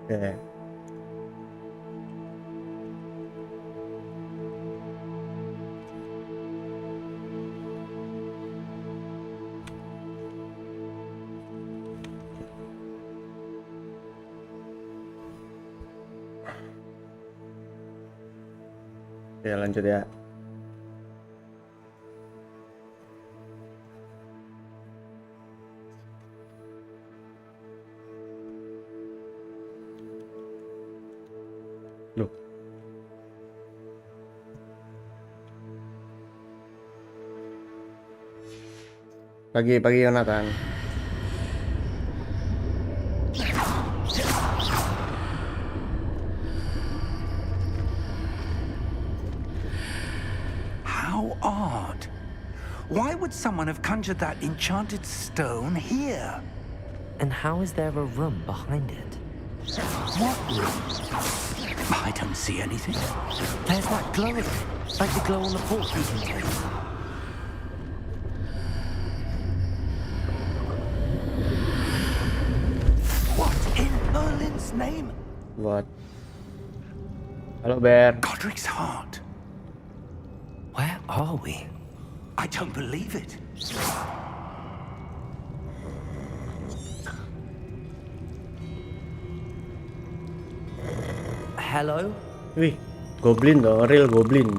Oke. Oke, lanjut ya. Loh. Pagi Yonatan. How odd. Why would someone have conjured that enchanted stone here? And how is there a room behind it? What room? I don't see anything. There's that glow again, like the glow on the port heating tank. What in Merlin's name? What? Halo Bear. Godric's heart. Where are we? I don't believe it. Hello? Wih, goblin dong, real goblin.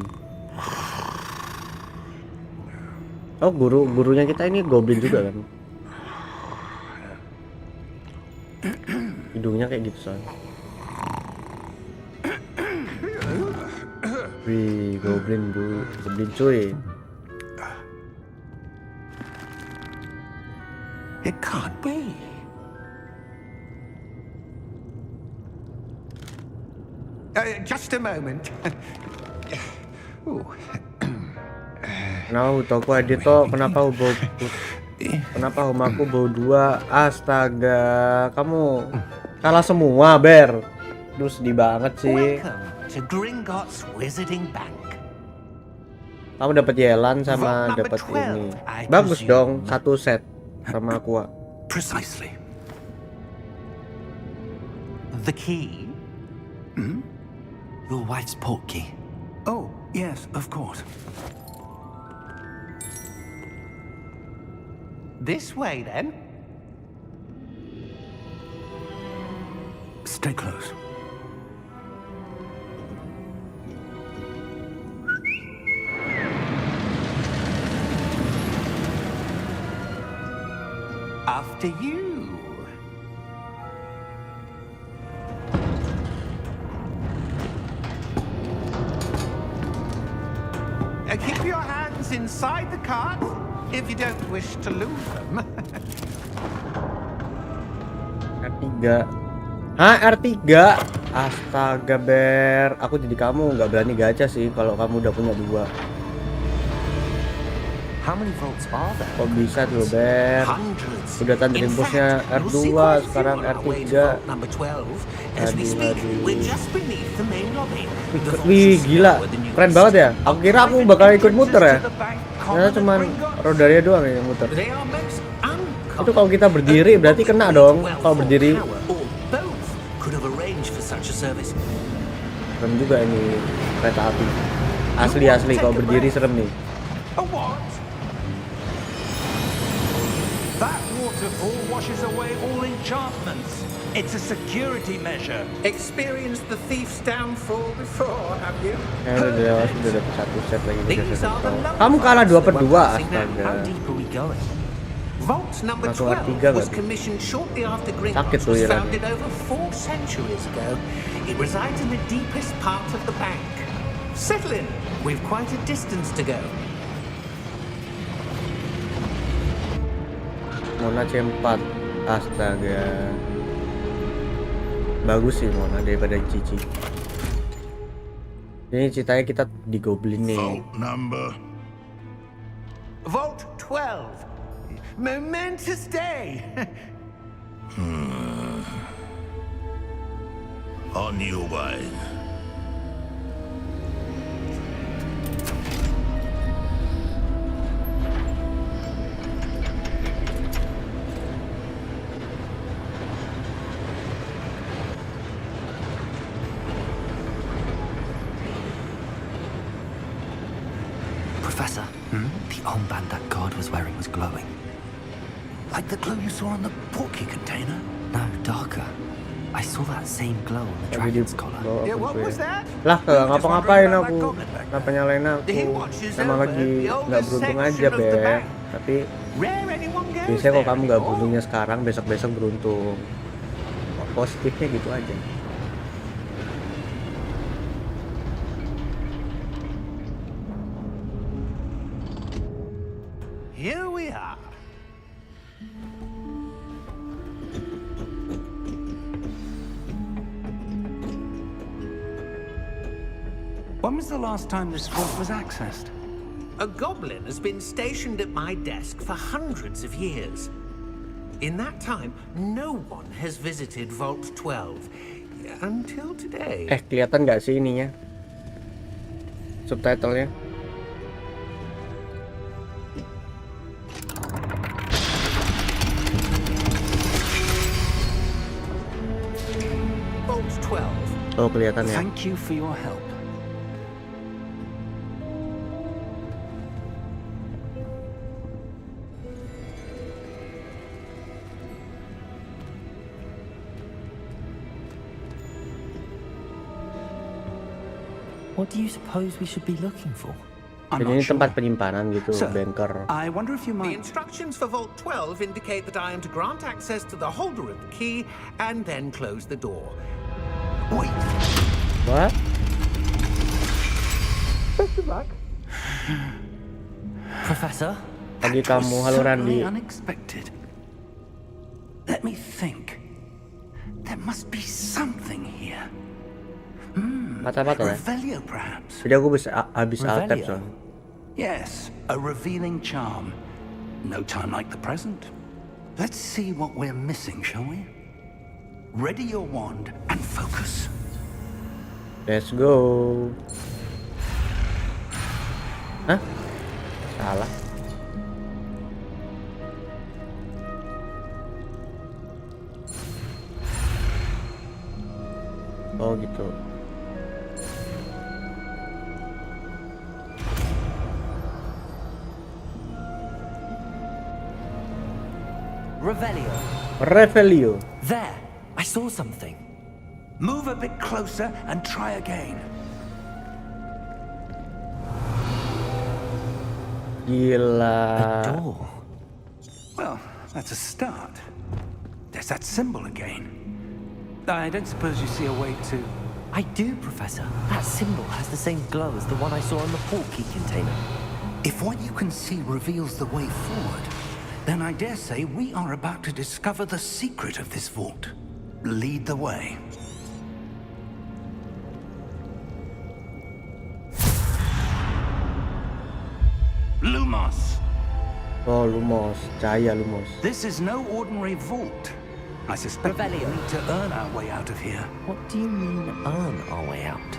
Oh, gurunya kita ini goblin juga kan? Hidungnya kayak gitu soalnya. Wih, goblin cuy. It can't be. Just a moment. Nah, toko Adito, kenapa rumahku bau dua? Astaga, kamu kalah semua, Ber. Terus sedih banget sih. Welcome to Gringotts Wizarding Bank. Kamu dapat Yelan sama dapat ini. Bagus dong, satu set sama aqua. Precisely. The key? Hmm? Your wife's port key. Oh, yes, of course. This way, then. Stay close. After you. Keep your hands inside the cart if you don't wish to lose them. R3. Hah, R3? Astaga, Ber. Aku jadi kamu nggak berani gacha sih kalau kamu udah punya dua. How many volts are there? Kok bisa tuh, Ber? Udah tanda impulsnya R2, sekarang R3. Wih, gila. Keren banget ya. Aku kira aku bakal ikut muter ya. Ternyata cuman rodanya doang yang muter. Itu kalau kita berdiri berarti kena dong. Kalau berdiri. Serem juga ini kereta api. Asli kalau berdiri serem nih. That waterfall washes away all enchantments. It's a security measure. Experienced the thief's downfall before, have you? Udah dapat satu set lagi. Kamu kalah 2/2, astaga. Vault number 12 was commissioned shortly after Gringotts was founded over 4 centuries ago. It resides in the deepest part of the bank. Settle in. We've quite a distance to go. Mona C4, astaga. Bagus sih Mona daripada Cici. Ini ceritanya kita di Goblin nih. Vault 12. Momentous day. On your way. armband that guard was wearing was glowing. Like the glow you saw on the portkey container? No, darker. I saw that same glow on the Tadi di dragon's collar. bawah Yeah, akun what gue. was that? Lah kagak ngapa-ngapain aku. Kenapa nyalain aku? Sama lagi nggak beruntung aja, Beb. Tapi Rare anyone goes biasanya kalau there kamu nggak anymore. beruntungnya sekarang, besok-besok beruntung. Positifnya gitu aja. Here we are. When was the last time this vault was accessed? A goblin has been stationed at my desk for hundreds of years. In that time, no one has visited Vault 12 until today. Kelihatan nggak sih ininya? Subtitlenya? Vault 12. Oh, kelihatan ya. Thank you for your help. What do you suppose we should be looking for? I'm Jadi not ini sure. tempat penyimpanan gitu, Sir, bunker. I wonder if you The might... instructions for Vault 12 indicate that I am to grant access to the holder of the key and then close the door. Wait, What? Professor? Bagi That was kamu, halo certainly Randy. unexpected. Let me think. There must be something here. Mata-mata ya. Revelio, perhaps. Jadi aku habis alt tab Revelio? soalnya. Yes, a revealing charm. No time like the present. Let's see what we're missing, shall we? Ready your wand and focus. Let's go. Hah? Salah. Oh gitu. Revelio. Revelio. There! I saw something. Move a bit closer and try again. Gila. Door. Well, that's a start. There's that symbol again. I don't suppose you see a way to... I do, Professor. That symbol has the same glow as the one I saw on the portkey container. if what you can see reveals the way forward, then I dare say we are about to discover the secret of this vault. Lead the way. Lumos! Oh, Lumos, cahaya Lumos. This is no ordinary vault. I suspect we Revelio. need to earn our way out of here. What do you mean, earn our way out?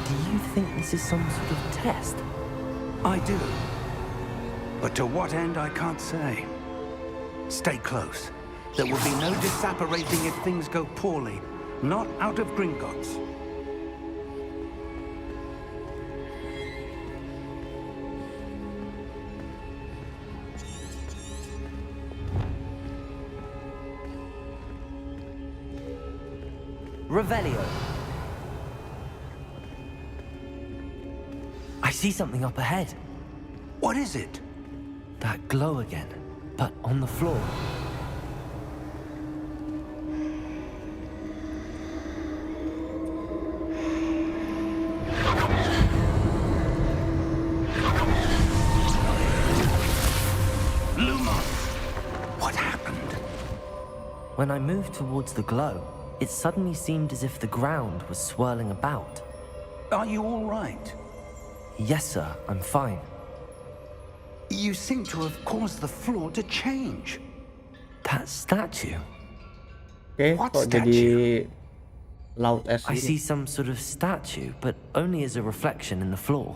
Do you think this is some sort of test? I do. But to what end, I can't say. Stay close. There will be no disapparating if things go poorly. Not out of Gringotts. Revelio. I see something up ahead. What is it? That glow again, but on the floor. Lumos! What happened? When I moved towards the glow, it suddenly seemed as if the ground was swirling about. Are you all right? Yes, sir, I'm fine. You seem to have caused the floor to change. That statue. Oke, What kok jadi laut es I see gini? some sort of statue, but only as a reflection in the floor.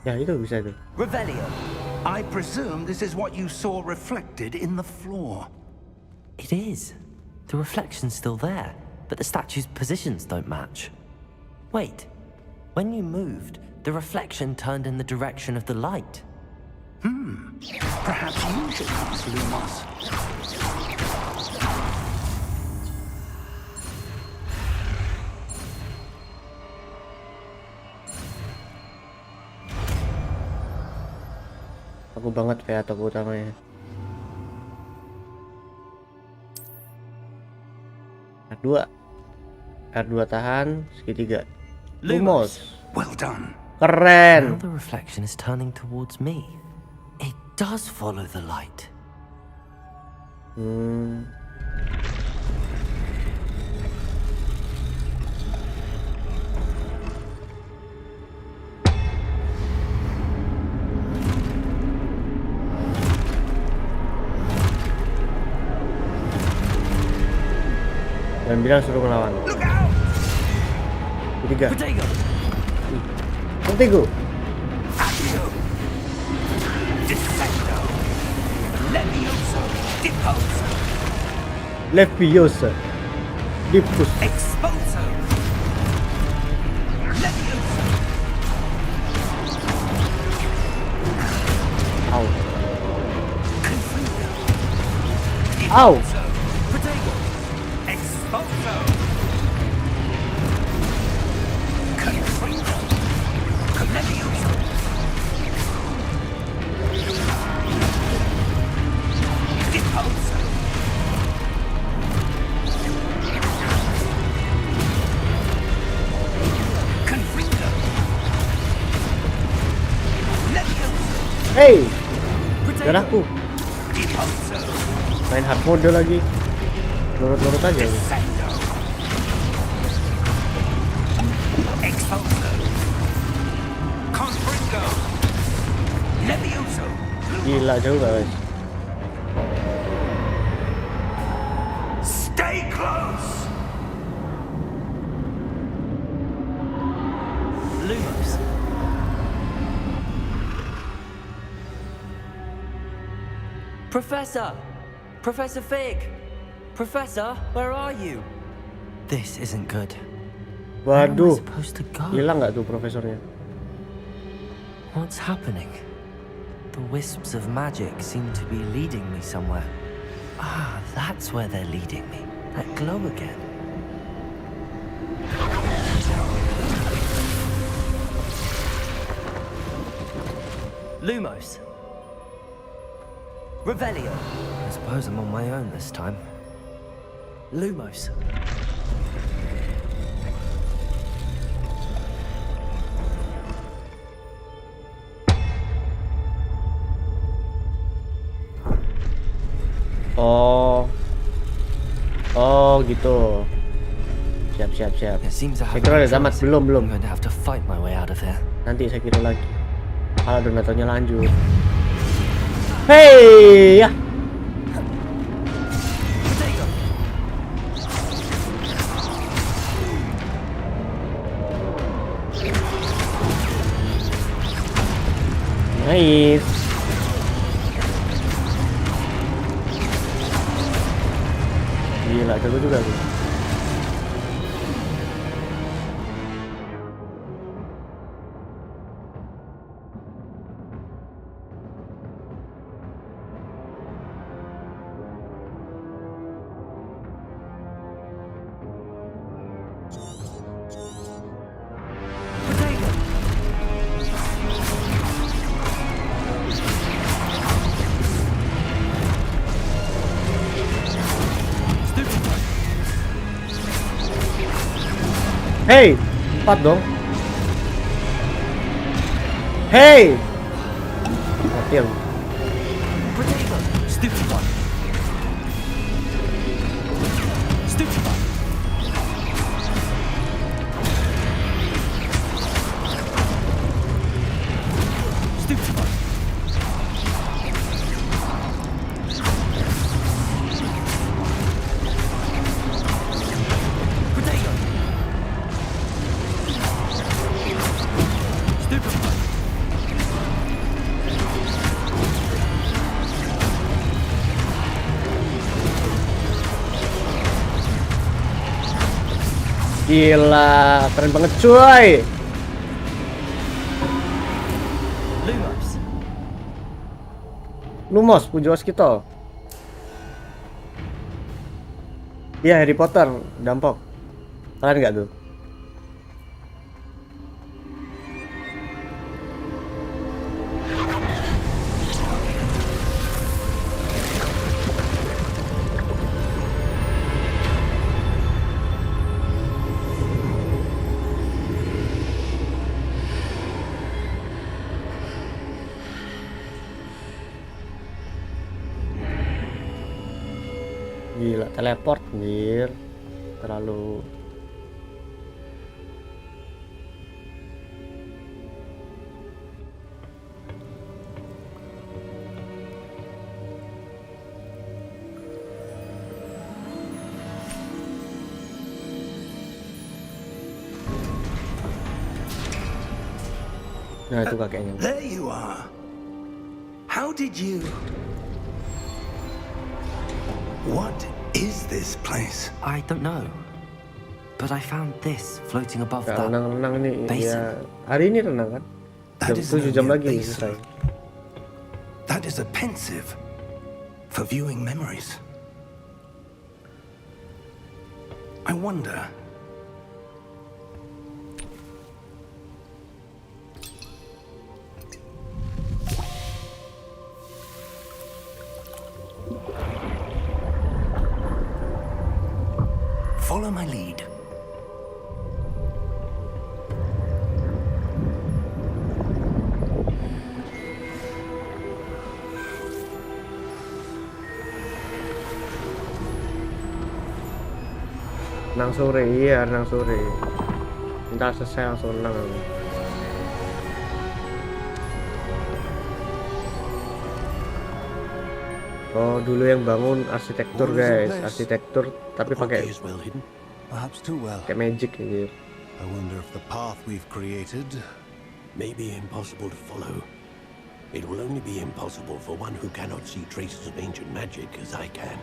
Ya itu bisa tuh. Revelio. I presume this is what you saw reflected in the floor. It is. The reflection's still there, but the statue's positions don't match. Wait, when you moved, the reflection turned in the direction of the light. Perhaps you should ask Lumos. Aku banget kayak toko utamanya. R2 tahan segitiga. Lumos. Well done. Keren. Now the reflection is turning towards me. It does follow the light. Dan bilang suruh ngelawan. Ketiga. Ketiga. Leviosa. Diffus. Expulso. Au. Au. Hey, darahku. Main hard mode lagi. Lurut-lurut aja. Gila jauh guys. Stay close. Lumos. Professor! Professor Fig! Professor, where are you? This isn't good. Where am I Waduh, supposed to go? hilang nggak tuh profesornya? What's happening? The wisps of magic seem to be leading me somewhere. Ah, that's where they're leading me. That glow again. Lumos. Revelio. I suppose I'm on my own this time. Lumos. Oh gitu. Siap. It seems I Saya have kira no ada tamat, choice. belum. I'm going to have to fight my way out of here. Nanti saya kira lagi. Kalau donatonya lanjut. Hey ya. Nice. Gila, jago juga tuh. Hey, 4 dong. Hey. Mati lu. Stupid one. Stupid one. Stupid one. Potato. Stupid one. Gila, keren banget cuy. Lumos, pujas kita. Iya, Harry Potter, dampok. Kalian nggak tuh? Gila, teleport anjir. Terlalu Nah, itu kakeknya. There you are. How did you... What is this place? I don't know. But I found this floating above Gak that. renang-renang nih. basin. Ya, hari ini renang kan? That Jam is 7 jam only a lagi nih basin. selesai. That is a pensive for viewing memories. I wonder... Follow my lead. Renang sore, iya renang sore. Ntar selesai langsung renang. Oh, dulu yang bangun arsitektur guys, arsitektur tapi pakai is well hidden, perhaps too well. kayak magic gitu. I wonder if the path we've created may be impossible to follow. It will only be impossible for one who cannot see traces of ancient magic as I can.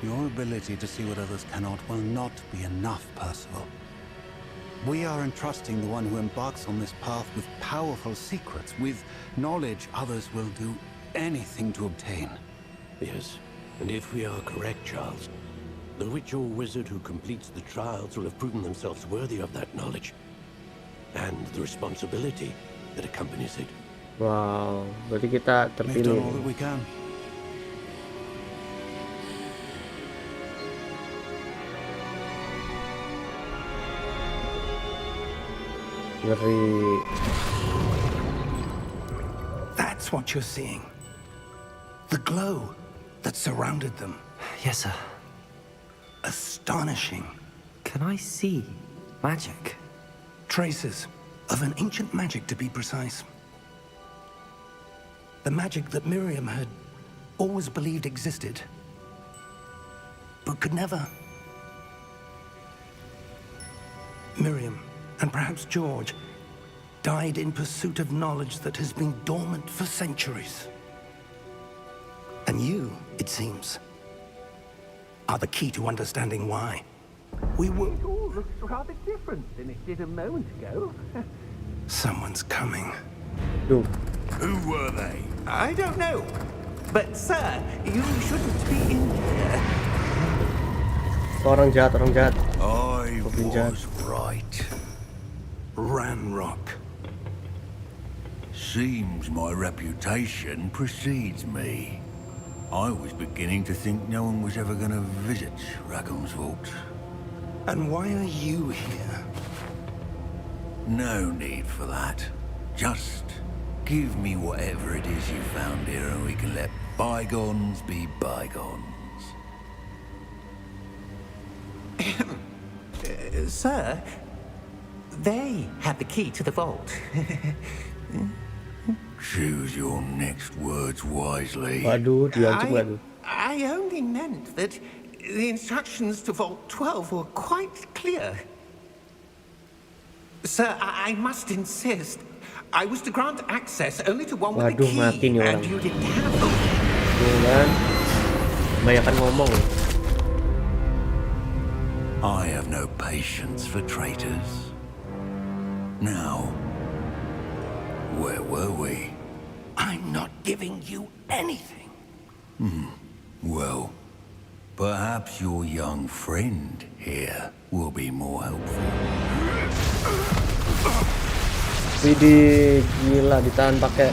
Your ability to see what others cannot will not be enough, Percival. We are entrusting the one who embarks on this path with powerful secrets, with knowledge others will do anything to obtain. Yes, and if we are correct, Charles, the witch or wizard who completes the trials will have proven themselves worthy of that knowledge and the responsibility that accompanies it. Wow, berarti kita We've done terpilih. all that we can. Ngeri. That's what you're seeing. The glow that surrounded them. Yes, sir. Astonishing. Can I see magic? Traces of an ancient magic, to be precise. The magic that Miriam had always believed existed, but could never. Miriam, and perhaps George, died in pursuit of knowledge that has been dormant for centuries. And you, it seems, are the key to understanding why. We will... It all looks rather different than it did a moment ago. Someone's coming. Duh, Who were they? I don't know. But, sir, you shouldn't be in here. orang jahat, orang jahat. I Goblin jahat. was right. Ranrock. Seems my reputation precedes me. I was beginning to think no one was ever going to visit Rackham's vault. And why are you here? No need for that. Just give me whatever it is you found here and we can let bygones be bygones. Sir, they had the key to the vault. Choose your next words wisely. Waduh, diancam gak tuh? I only meant that the instructions to Vault 12 were quite clear. Sir, I must insist. I was to grant access only to one with the Waduh, mati key, nih and orang. you didn't have them. Tuh kan, banyakan ngomong. I have no patience for traitors. Now, where were we? I'm not giving you anything. Well, perhaps your young friend here will be more helpful. Widih, gila ditahan pakai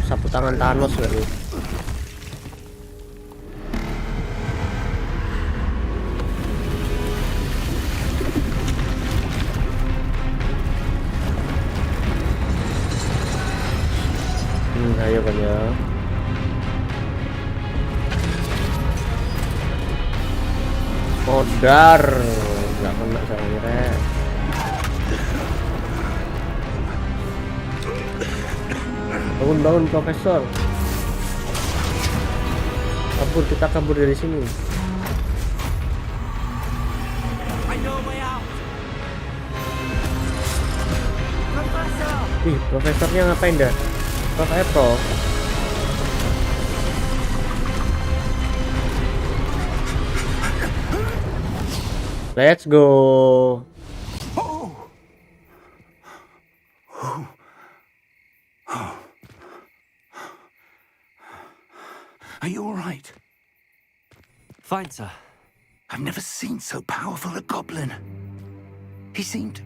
sapu tangan Thanos lagi. Ayo kan ya. Modar, nggak kena saya kira. Bangun Profesor. Kita kabur dari sini. Ih, profesornya ngapain dah? Prof Apple. Let's go. Are you all right? Fine, sir. I've never seen so powerful a goblin. He seemed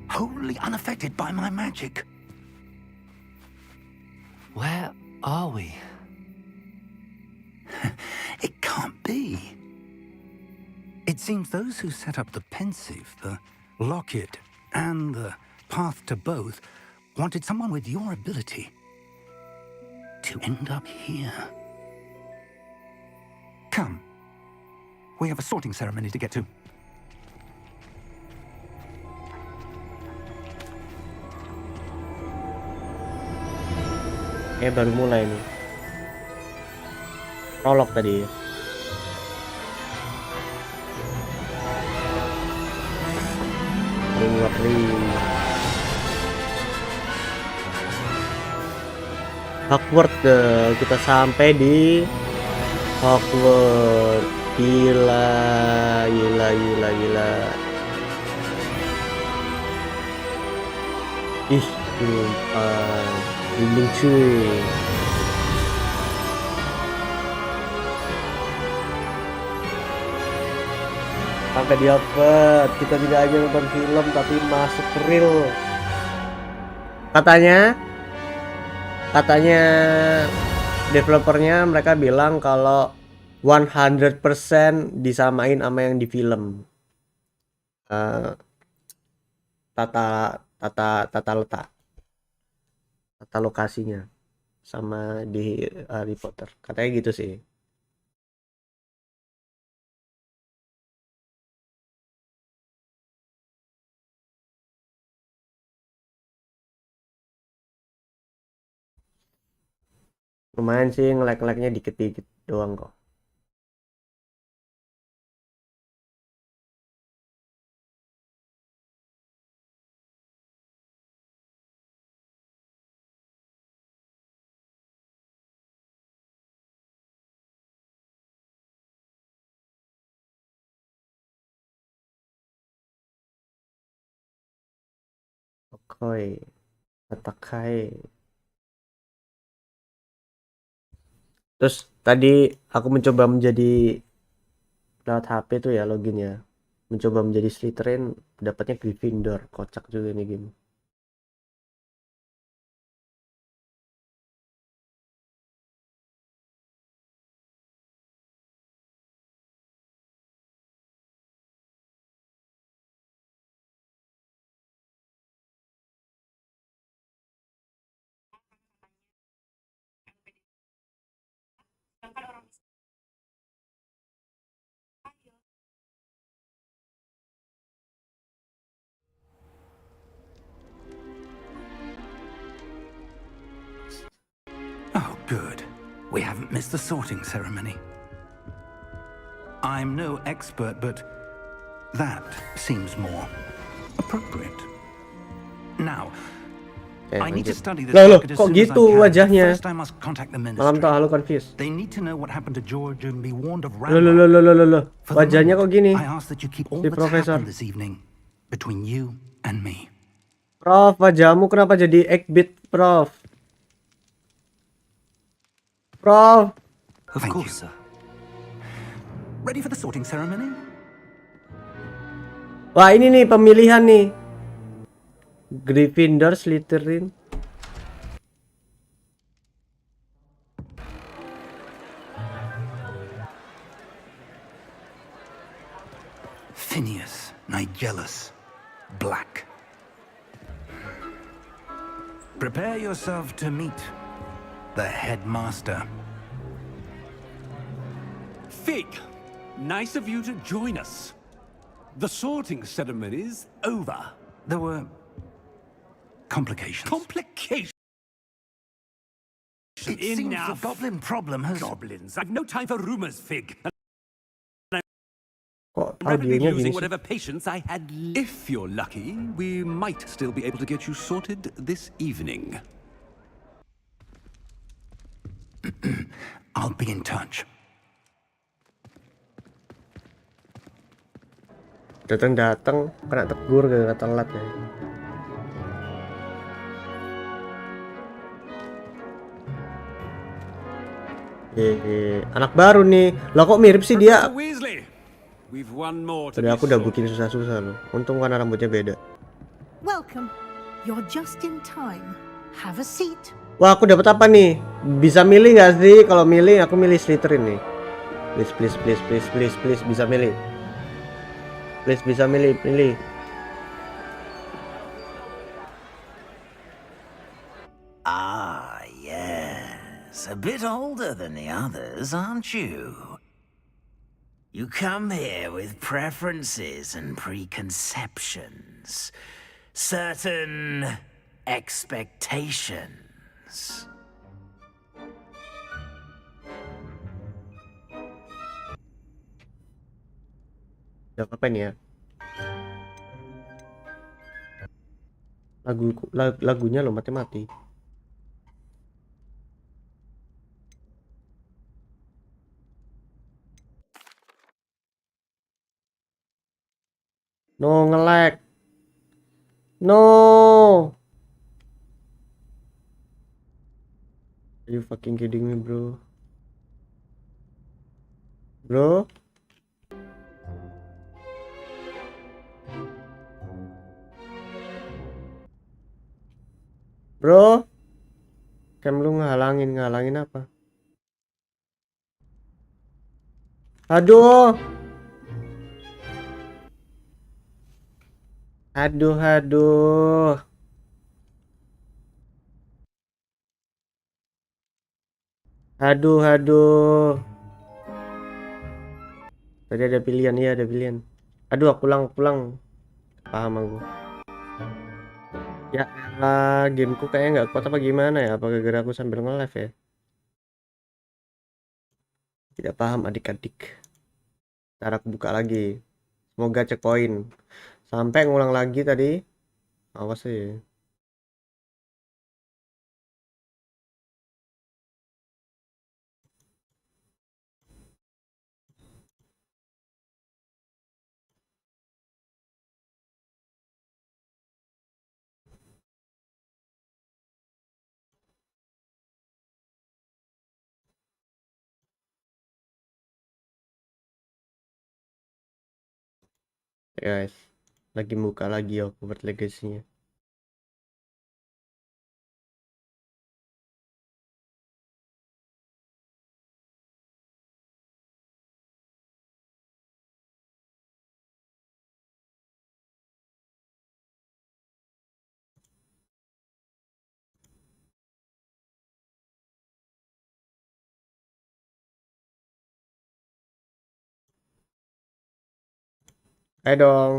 wholly unaffected by my magic. Where are we? It can't be. It seems those who set up the pensive, the locket, and the path to both wanted someone with your ability to end up here. Come. We have a sorting ceremony to get to. Baru mulai nih. Prolog tadi. Hogwarts, kita sampai di Hogwarts. Gila. Ih, dinding cuy. Sampai di Hogwarts, kita tidak hanya nonton film tapi masuk rill. Katanya developernya mereka bilang kalau 100% disamain sama yang di film. Tata lokasinya sama di Harry Potter. Katanya gitu sih. Lumayan sih, nge-lag-lagnya dikit-dikit doang kok. Oke, Atakai. Terus tadi aku mencoba menjadi lewat HP tuh ya loginnya. Mencoba menjadi Slytherin, dapatnya Gryffindor. Kocak juga nih game. Oh, good. We haven't missed the sorting ceremony. I'm no expert, but that seems more appropriate. Now, I need to lanjut. study this Loh, circuit as kok soon as I gitu can. wajahnya? First, I must contact the Malam ministry. tak halo confused. They need to know what happened to George and be warned of Loh, loh, loh, Rambo. loh, loh, loh. For the Wajahnya kok moment, gini? I ask that you keep all Si that's profesor. happened this evening between you and me. Prof, wajahmu kenapa jadi 8-bit, Prof? Prof. Of Thank course, you. sir. Ready for the sorting ceremony? Wah, ini nih pemilihan nih. Gryffindor, Slytherin. Phineas, Nigellus, Black. Prepare yourself to meet the headmaster. Fig, nice of you to join us. The sorting ceremony's over. There were complications. Complications. It seems the Enough. goblin problem has... Goblins. I've no time for rumors, Fig. Kok Rapidly audionya losing gini sih? whatever patience I had. If you're lucky, we might still be able to get you sorted this evening. I'll be in touch. Datang kena tegur gara-gara telat ya. Anak baru nih. Lah kok mirip sih dia? Professor Weasley, we've one more to Tadi be aku udah sorted. bikin susah-susah loh. Untung karena rambutnya beda. Welcome. You're just in time. Have a seat. Wah, aku dapat apa nih? Bisa milih nggak sih? Kalau milih, aku milih Slytherin nih. Please, please, please, please, please, please, bisa milih. Please, bisa milih, pilih. Ah, yes. A bit older than the others, aren't you? You come here with preferences and preconceptions. Certain expectations. Jawab apa nih ya? Lagunya loh mati-mati. No, nge-lag. No. Are you fucking kidding me, bro? Bro? Bro? Cam lu ngehalangin apa? Aduh. Aduh. Aduh. Tadi ada pilihan, iya ada pilihan. Aduh, aku pulang. Paham aku. Ya elah, gameku kayaknya nggak kuat apa gimana ya? Apa gara-gara aku sambil nge-live ya? Tidak paham adik-adik. Ntar aku buka lagi. Semoga checkpoint. Sampai ngulang lagi tadi. Awas sih. Guys, lagi buka lagi aku buat legasinya. Ayo dong.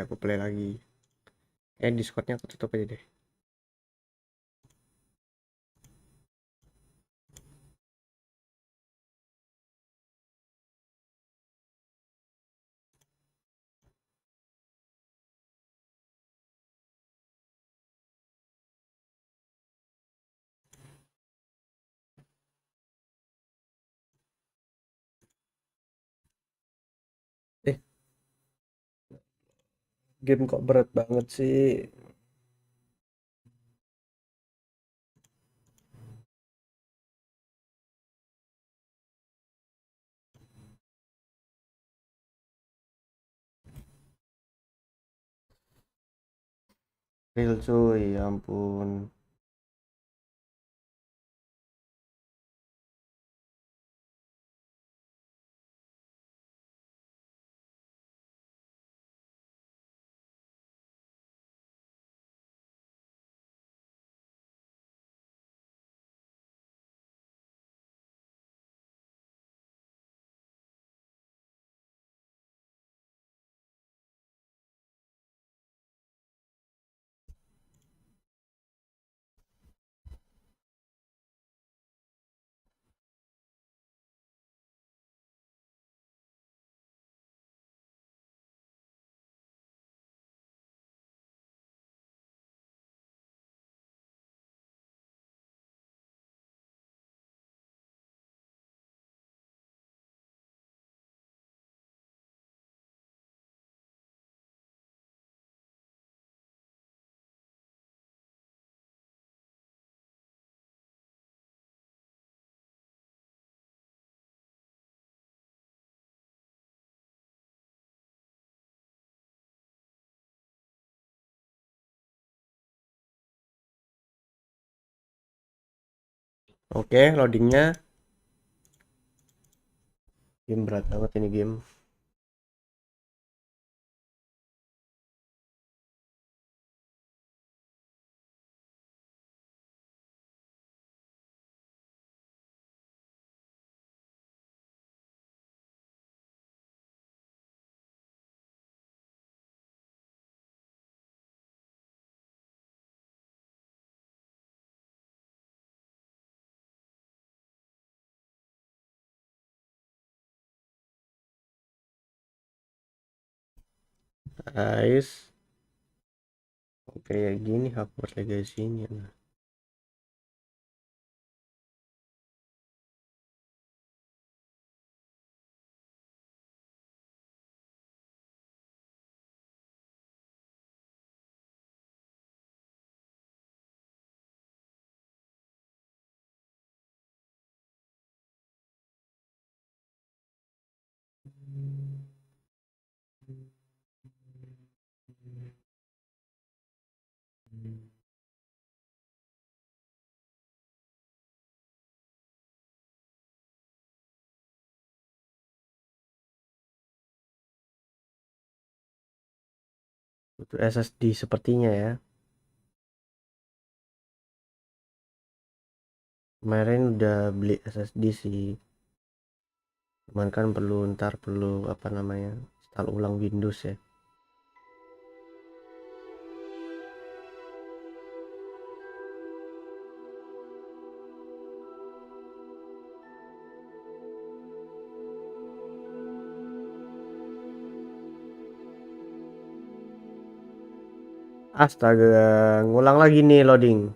Aku play lagi. Discordnya aku tutup aja deh. Game kok berat banget sih. Real cuy, ya ampun. Oke, loadingnya. Game berat banget ini game. Guys. Oke, kayak gini Hogwarts Legacy-nya. Nah. Butuh SSD sepertinya ya. Kemarin udah beli SSD sih. Cuman kan perlu apa namanya? Install ulang Windows ya. Astaga, ngulang lagi nih loading.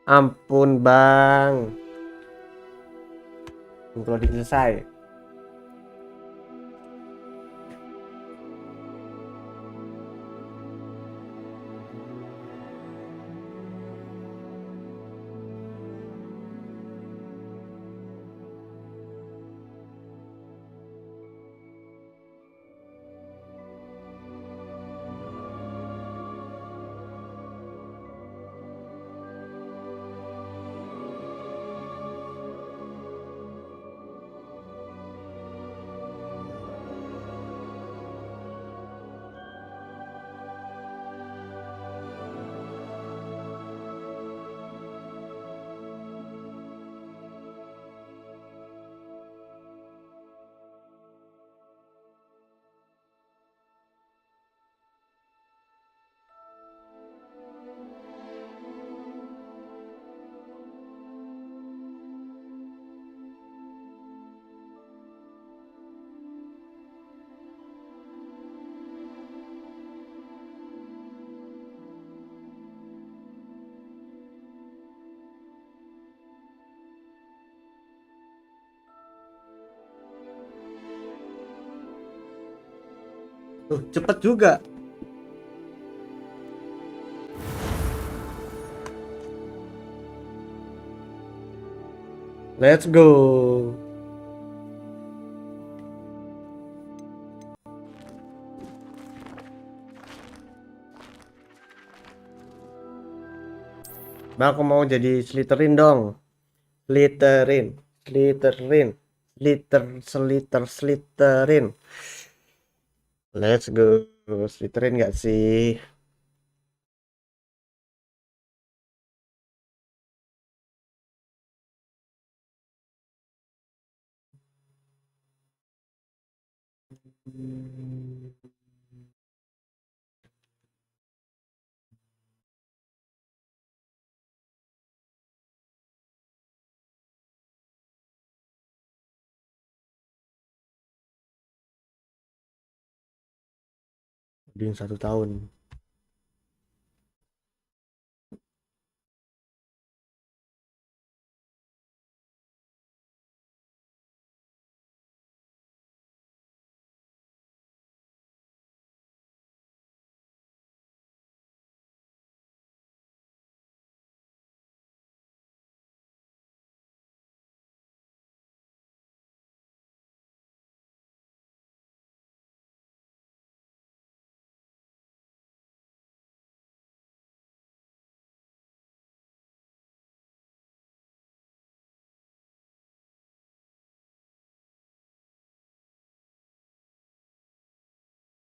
Ampun bang. Loading selesai. Tuh, cepet juga. Let's go. Bang, aku mau jadi Slytherin dong. Slytherin. Let's go. Slytherin nggak sih? Di 1 tahun.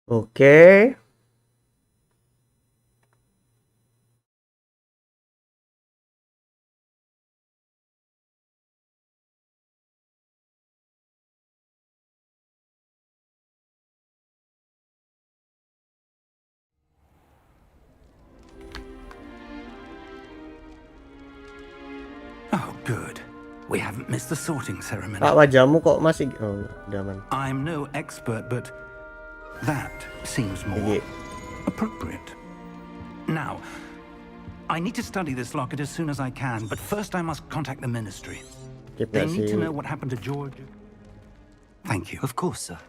Oke. Oh, good. We haven't missed the sorting ceremony. Pak, wajahmu kok masih udah aman. I'm no expert, but that seems more appropriate. Now, I need to study this locket as soon as I can, but first I must contact the ministry. They need to know what happened to George. Thank you. Of course, sir.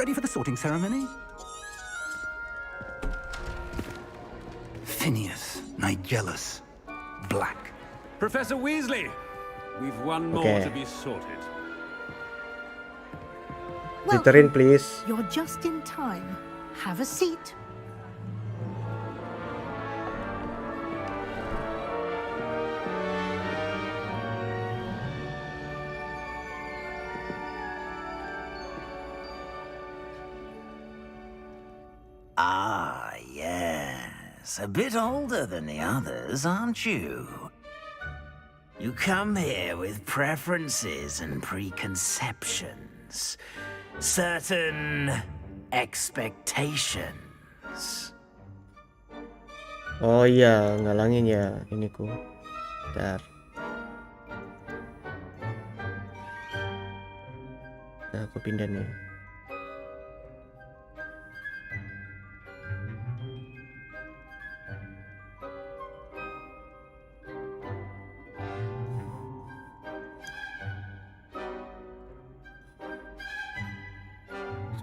Ready for the sorting ceremony? Phineas, Nigellus, Black. Professor Weasley, we've one more to be sorted. Slytherin, please. You're just in time. Have a seat. Ah, yes. A bit older than the others, aren't you? You come here with preferences and preconceptions. Certain expectations. Oh iya, ngalangin ya ini ku. Bentar. Nah, aku pindah nih.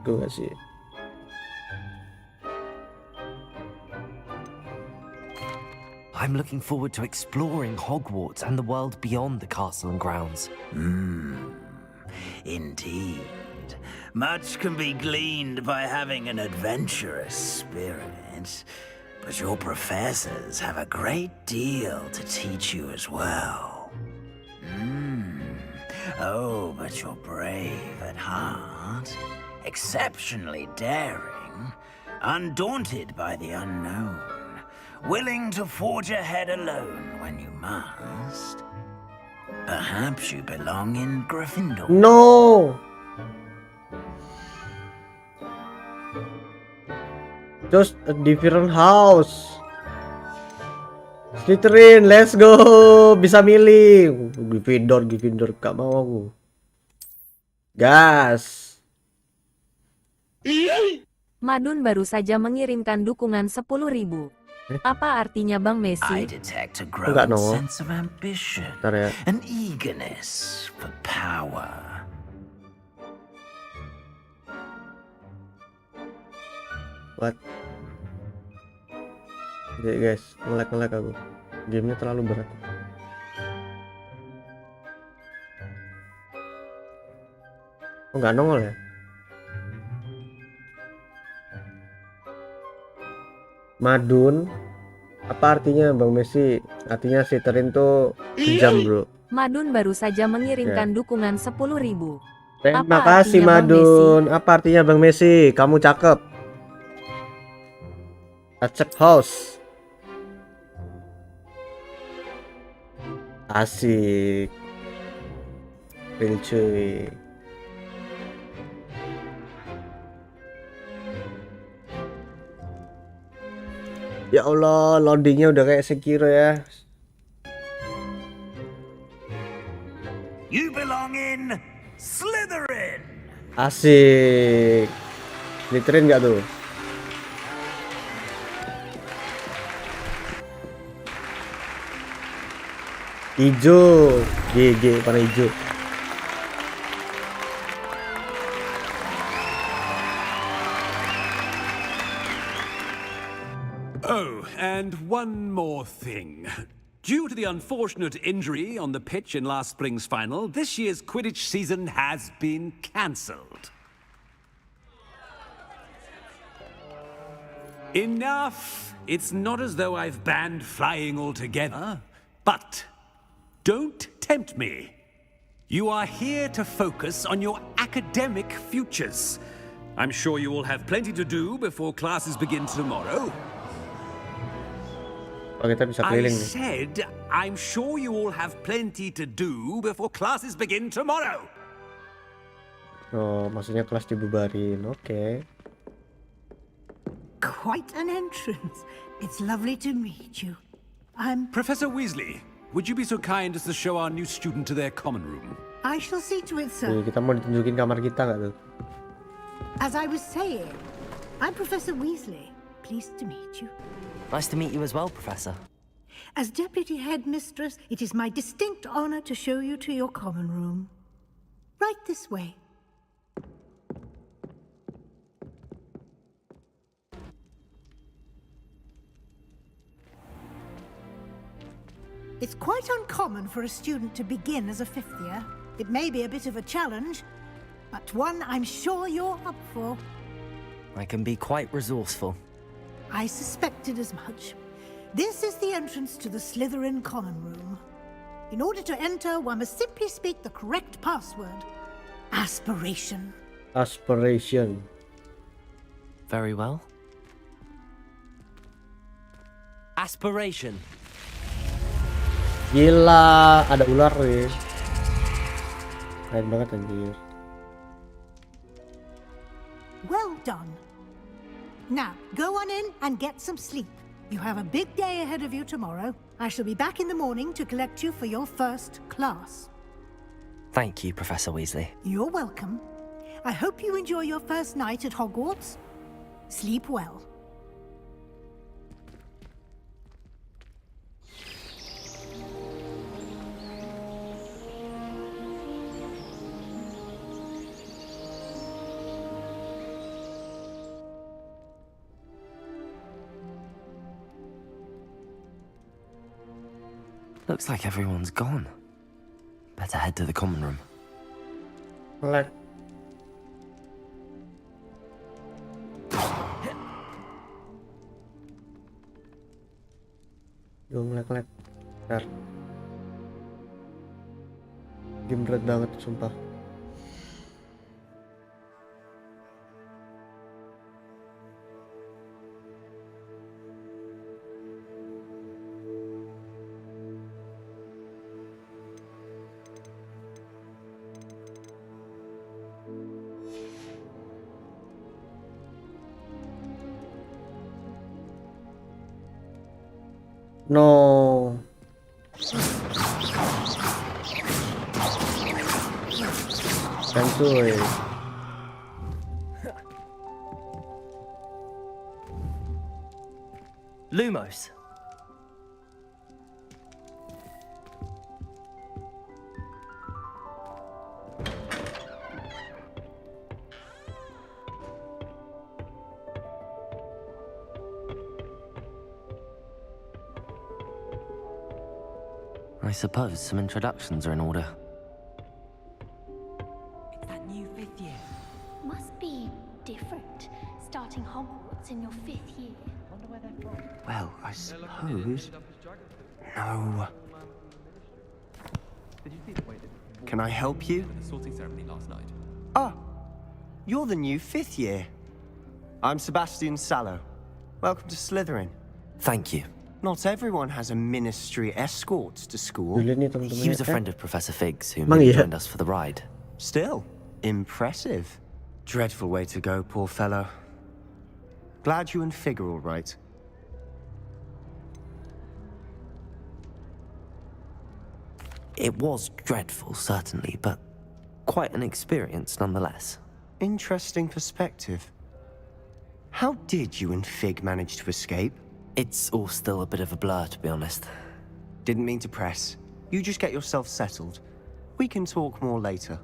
Gue kasih. I'm looking forward to exploring Hogwarts and the world beyond the castle and grounds. Indeed. Much can be gleaned by having an adventurous spirit, but your professors have a great deal to teach you as well. Oh, but you're brave at heart. Exceptionally daring, undaunted by the unknown, willing to forge ahead alone when you must. Perhaps you belong in Gryffindor. No. Just a different house. Slytherin, let's go. Bisa milih. Gryffindor, gak mau aku. Gas. Madun baru saja mengirimkan dukungan 10.000. Apa artinya Bang I Messi? detect a growing sense of ambition, an eagerness for power. What? Jadi guys, nge-lag aku. Gamenya terlalu berat. Oh, nggak nongol ya? Madun, apa artinya Bang Messi? Artinya siterin tuh kejam bro. Madun baru saja mengirimkan dukungan 10.000. Terima Apa kasih artinya Bang Madun. Apa artinya Bang Messi? Kamu cakep. Acep house. Asik. Real cuy. Ya Allah, loadingnya udah kayak Sekiro ya. You belong in Slytherin. Asik. Slytherin nggak tuh? Ijo, GG warna hijau. Oh, and one more thing. Due to the unfortunate injury on the pitch in last spring's final, this year's Quidditch season has been cancelled. Enough! It's not as though I've banned flying altogether, but don't tempt me. You are here to focus on your academic futures. I'm sure you will have plenty to do before classes begin tomorrow. Oh, kita bisa I keliling nih. said, I'm sure you all have plenty to do before classes begin tomorrow. Oh, maksudnya kelas dibubarin. Oke. Quite an entrance. It's lovely to meet you. Professor Weasley, would you be so kind as to show our new student to their common room? I shall see to it, sir. Kita mau ditunjukin kamar kita nggak tuh? As I was saying, I'm Professor Weasley. Pleased to meet you. Nice to meet you as well, Professor. As Deputy Headmistress, it is my distinct honor to show you to your common room. Right this way. It's quite uncommon for a student to begin as a fifth year. It may be a bit of a challenge, but one I'm sure you're up for. I can be quite resourceful. I suspected as much. This is the entrance to the Slytherin common room. In order to enter, one must simply speak the correct password. Aspiration. Aspiration. Very well. Aspiration. Gila, ada ular nih. Keren banget anjir. Well done. Now, go on in and get some sleep. You have a big day ahead of you tomorrow. I shall be back in the morning to collect you for your first class. Thank you, Professor Weasley. You're welcome. I hope you enjoy your first night at Hogwarts. Sleep well. Looks like everyone's gone. Better head to the common room. Lag. Lag. Bentar. Game berat banget sumpah. No. Santuy. Lumos. I suppose some introductions are in order. It's that new 5th year. Must be different, starting Hogwarts in your 5th year. Wonder where they're from. Well, I suppose... No. Did you see the way they... Can I help you? The sorting ceremony last night. Ah, you're the new 5th year. I'm Sebastian Sallow. Welcome to Slytherin. Thank you. Not everyone has a ministry escort to school. He was a friend of Professor Fig's who merely joined us for the ride. Still, impressive. Dreadful way to go, poor fellow. Glad you and Fig are all right. It was dreadful, certainly, but quite an experience nonetheless. Interesting perspective. How did you and Fig manage to escape? It's all still a bit of a blur, to be honest. Didn't mean to press. You just get yourself settled. We can talk more later.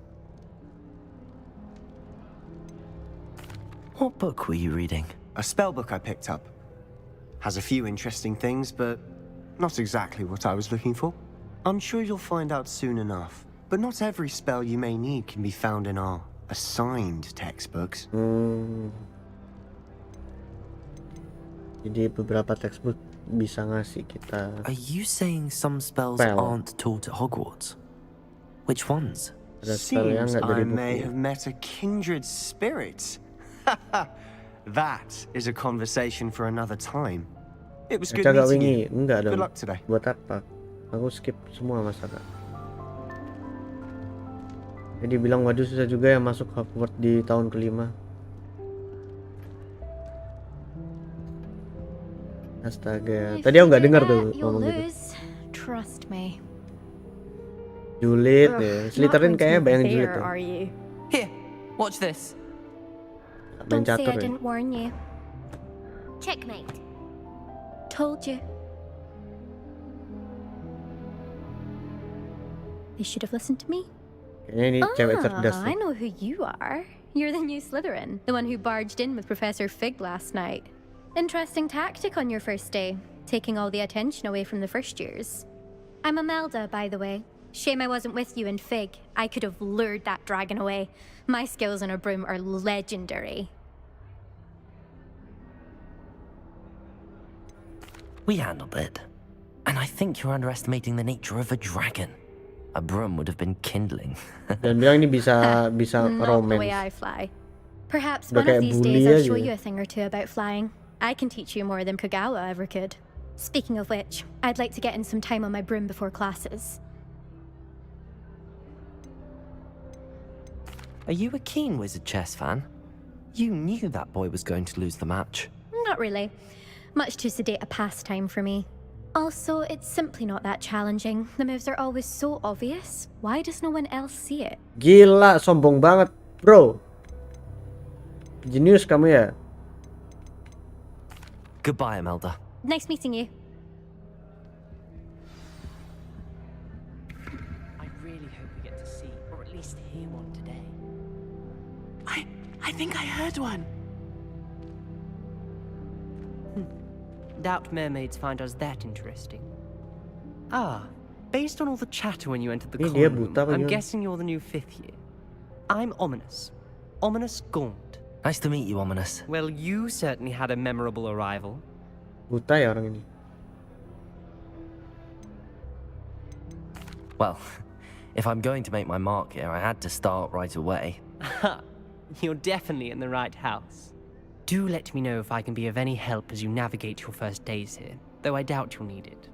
What book were you reading? A spell book I picked up. Has a few interesting things, but not exactly what I was looking for. I'm sure you'll find out soon enough. But not every spell you may need can be found in our assigned textbooks. Jadi beberapa textbook bisa ngasih kita. Are you saying some spells aren't taught at Hogwarts? Which ones? Seems I may have met a kindred spirit. That is a conversation for another time. It was good meeting you. Good luck today. Buat apa? Aku skip semua masalah. Jadi bilang waduh susah juga ya masuk Hogwarts di tahun kelima. Astaga, tadi aku nggak dengar tuh ngomong gitu. Trust me. Julid ya, Slytherin kayaknya bayang julid tuh. Here, watch this. Don't say I didn't warn you. Checkmate. Told you. They should have listened to me. Kayaknya ini cewek cerdas. I know who you are. You're the new Slytherin, the one who barged in with Professor Fig last night. Interesting tactic on your first day, taking all the attention away from the first years. I'm Imelda, by the way. Shame I wasn't with you in Fig. I could have lured that dragon away. My skills on a broom are legendary. We handled it. And I think you're underestimating the nature of a dragon. A broom would have been kindling. Dan bilang ini bisa Not romance. the way I fly. Perhaps one of these days I'll show you a thing or two about flying. I can teach you more than Kagawa ever could. Speaking of which, I'd like to get in some time on my broom before classes. Are you a keen Wizard chess fan? You knew that boy was going to lose the match. Not really. Much too sedate a pastime for me. Also, it's simply not that challenging. The moves are always so obvious. Why does no one else see it? Gila, sombong banget, bro. Jenius kamu ya. Goodbye, Imelda. Nice meeting you. I really hope we get to see, or at least hear one today. I think I heard one. Doubt mermaids find us that interesting. Ah, based on all the chatter when you entered the common room, I'm guessing you're the new 5th year. I'm Ominous. Ominous Gaunt. Nice to meet you, Ominous. Well, you certainly had a memorable arrival. Buta ya orang ini. Well, if I'm going to make my mark here, I had to start right away. You're definitely in the right house. Do let me know if I can be of any help as you navigate your first days here, though I doubt you'll need it.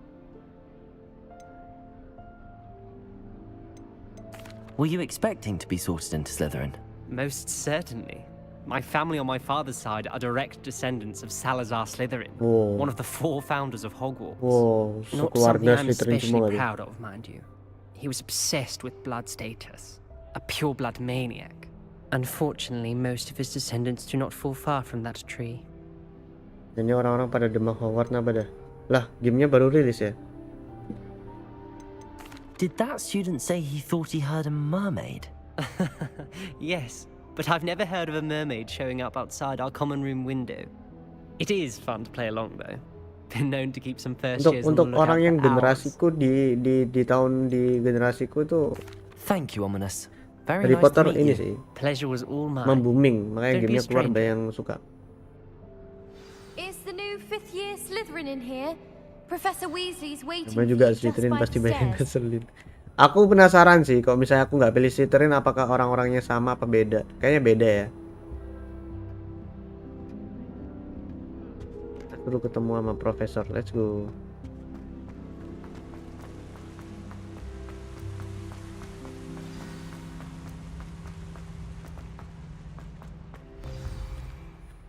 Were you expecting to be sorted into Slytherin? Most certainly. My family on my father's side are direct descendants of Salazar Slytherin, one of the 4 founders of Hogwarts. Not something I'm especially proud of, mind you. He was obsessed with blood status, a pure-blood maniac. Unfortunately, most of his descendants do not fall far from that tree. Jadi orang-orang pada demam Hogwarts apa dah? Lah, gamenya baru rilis ya? Did that student say he thought he heard a mermaid? Yes, but I've never heard of a mermaid showing up outside our common room window. It is fun to play along, though. Been known to keep some first Untuk years on the lookout orang yang for generasiku di generasiku tuh Thank you, Ominous. Very Harry nice Potter to meet ini you. sih Pleasure was all mine. membooming, makanya Don't be a gamenya keluar stranger. banyak yang suka. Is the new 5th year Slytherin in here? Professor Weasley's waiting Namanya for juga you just Slytherin by pasti the banyak yang stairs. ngeselin. Aku penasaran sih kalau misalnya aku nggak pilih Slytherin apakah orang-orangnya sama apa beda? Kayaknya beda ya. Perlu ketemu sama profesor. Let's go.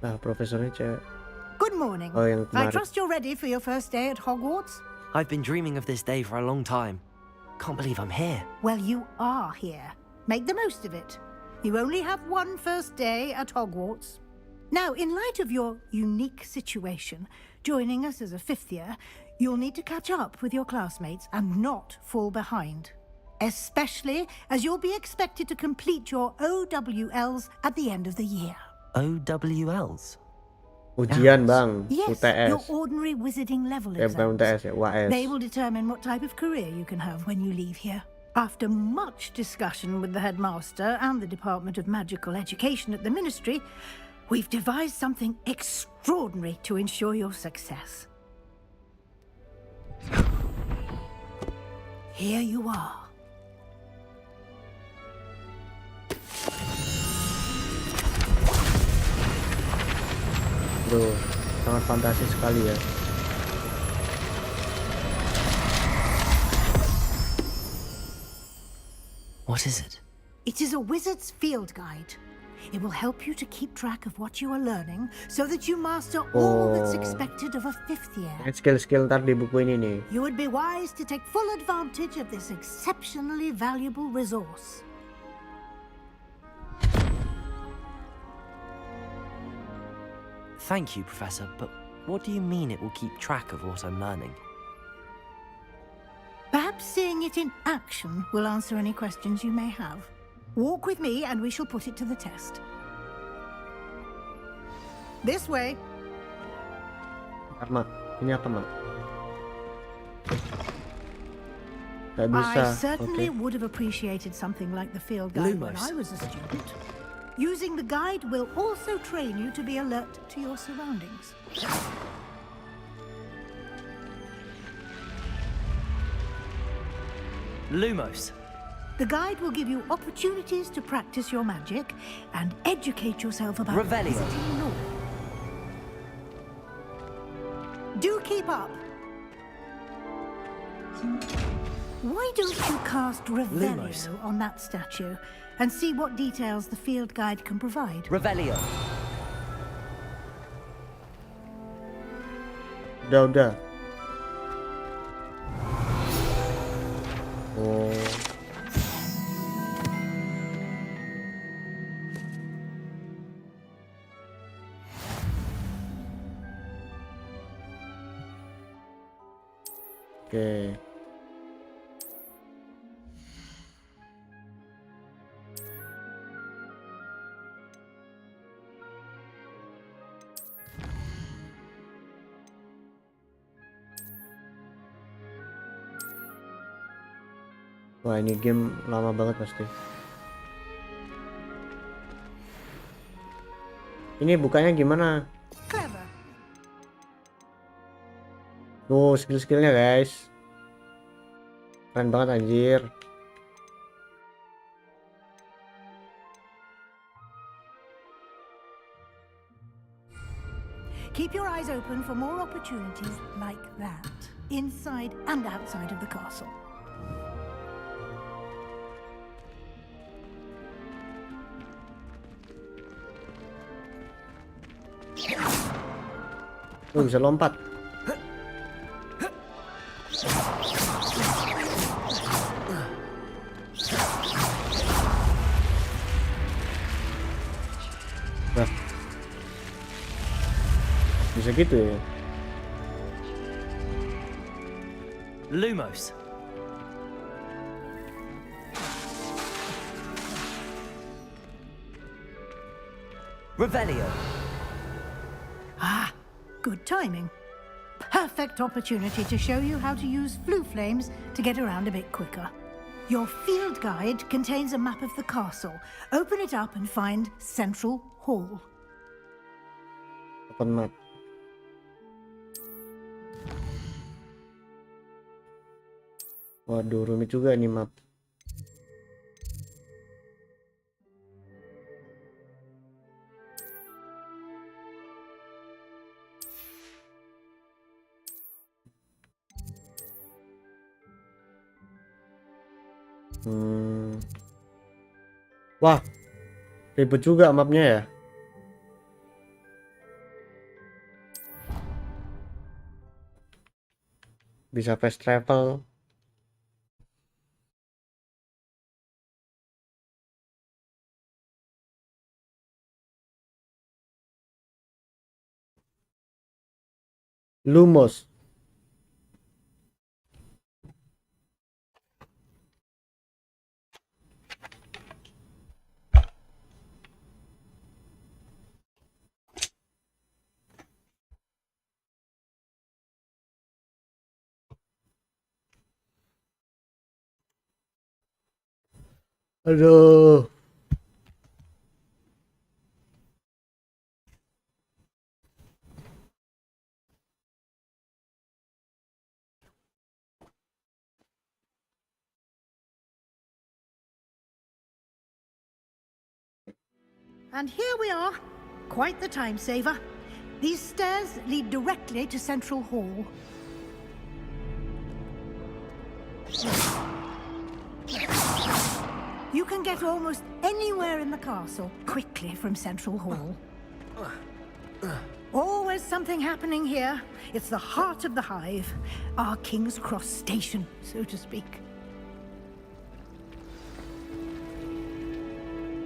Nah, profesornya cewek. Good morning. Oh, yang I kemarin. trust you're ready for your first day at Hogwarts? I've been dreaming of this day for a long time. Can't believe I'm here. Well, you are here. Make the most of it. You only have one first day at Hogwarts. Now, in light of your unique situation, joining us as a 5th year, you'll need to catch up with your classmates and not fall behind. Especially as you'll be expected to complete your OWLs at the end of the year. OWLs? Ujian bang, Yes, UTS. your ordinary wizarding level Bukan exams. UTS ya, UAS. They will determine what type of career you can have when you leave here. After much discussion with the headmaster and the Department of Magical Education at the Ministry, we've devised something extraordinary to ensure your success. Here you are. Tuh, sangat fantasi sekali ya. What is it? It is a wizard's field guide. It will help you to keep track of what you are learning so that you master all that's expected of a 5th year. Skill-skill ntar di buku ini nih. You would be wise to take full advantage of this exceptionally valuable resource. Thank you, Professor, but what do you mean it will keep track of what I'm learning? Perhaps seeing it in action will answer any questions you may have. Walk with me and we shall put it to the test. This way. Mak, ini apa mak? Gak bisa. I certainly would have appreciated something like the field guide when I was a student. Using the guide will also train you to be alert to your surroundings. Lumos. The guide will give you opportunities to practice your magic and educate yourself about Revelio. wizarding lore. Do keep up. Why don't you cast Revelio on that statue and see what details the field guide can provide? Revelio. Udah. Oh. Oke. Wah, ini game lama banget pasti. Ini bukanya gimana? Clever. Tuh, skill-skillnya guys. Keren banget anjir. Keep your eyes open for more opportunities like that, inside and outside of the castle. Bisa lompat. Nah. Bisa gitu ya. Lumos. Revelio. Ah, good timing. perfect opportunity to show you how to use flue flames to get around a bit quicker. Your field guide contains a map of the castle. Open it up and find Central Hall. Open map. Waduh, rumit juga nih map. Wah, ribet juga mapnya ya. Bisa fast travel. Lumos. Aduh. And here we are. Quite the time saver. These stairs lead directly to Central Hall. You can get almost anywhere in the castle quickly from Central Hall. Always something happening here. It's the heart of the hive, our King's Cross station, so to speak.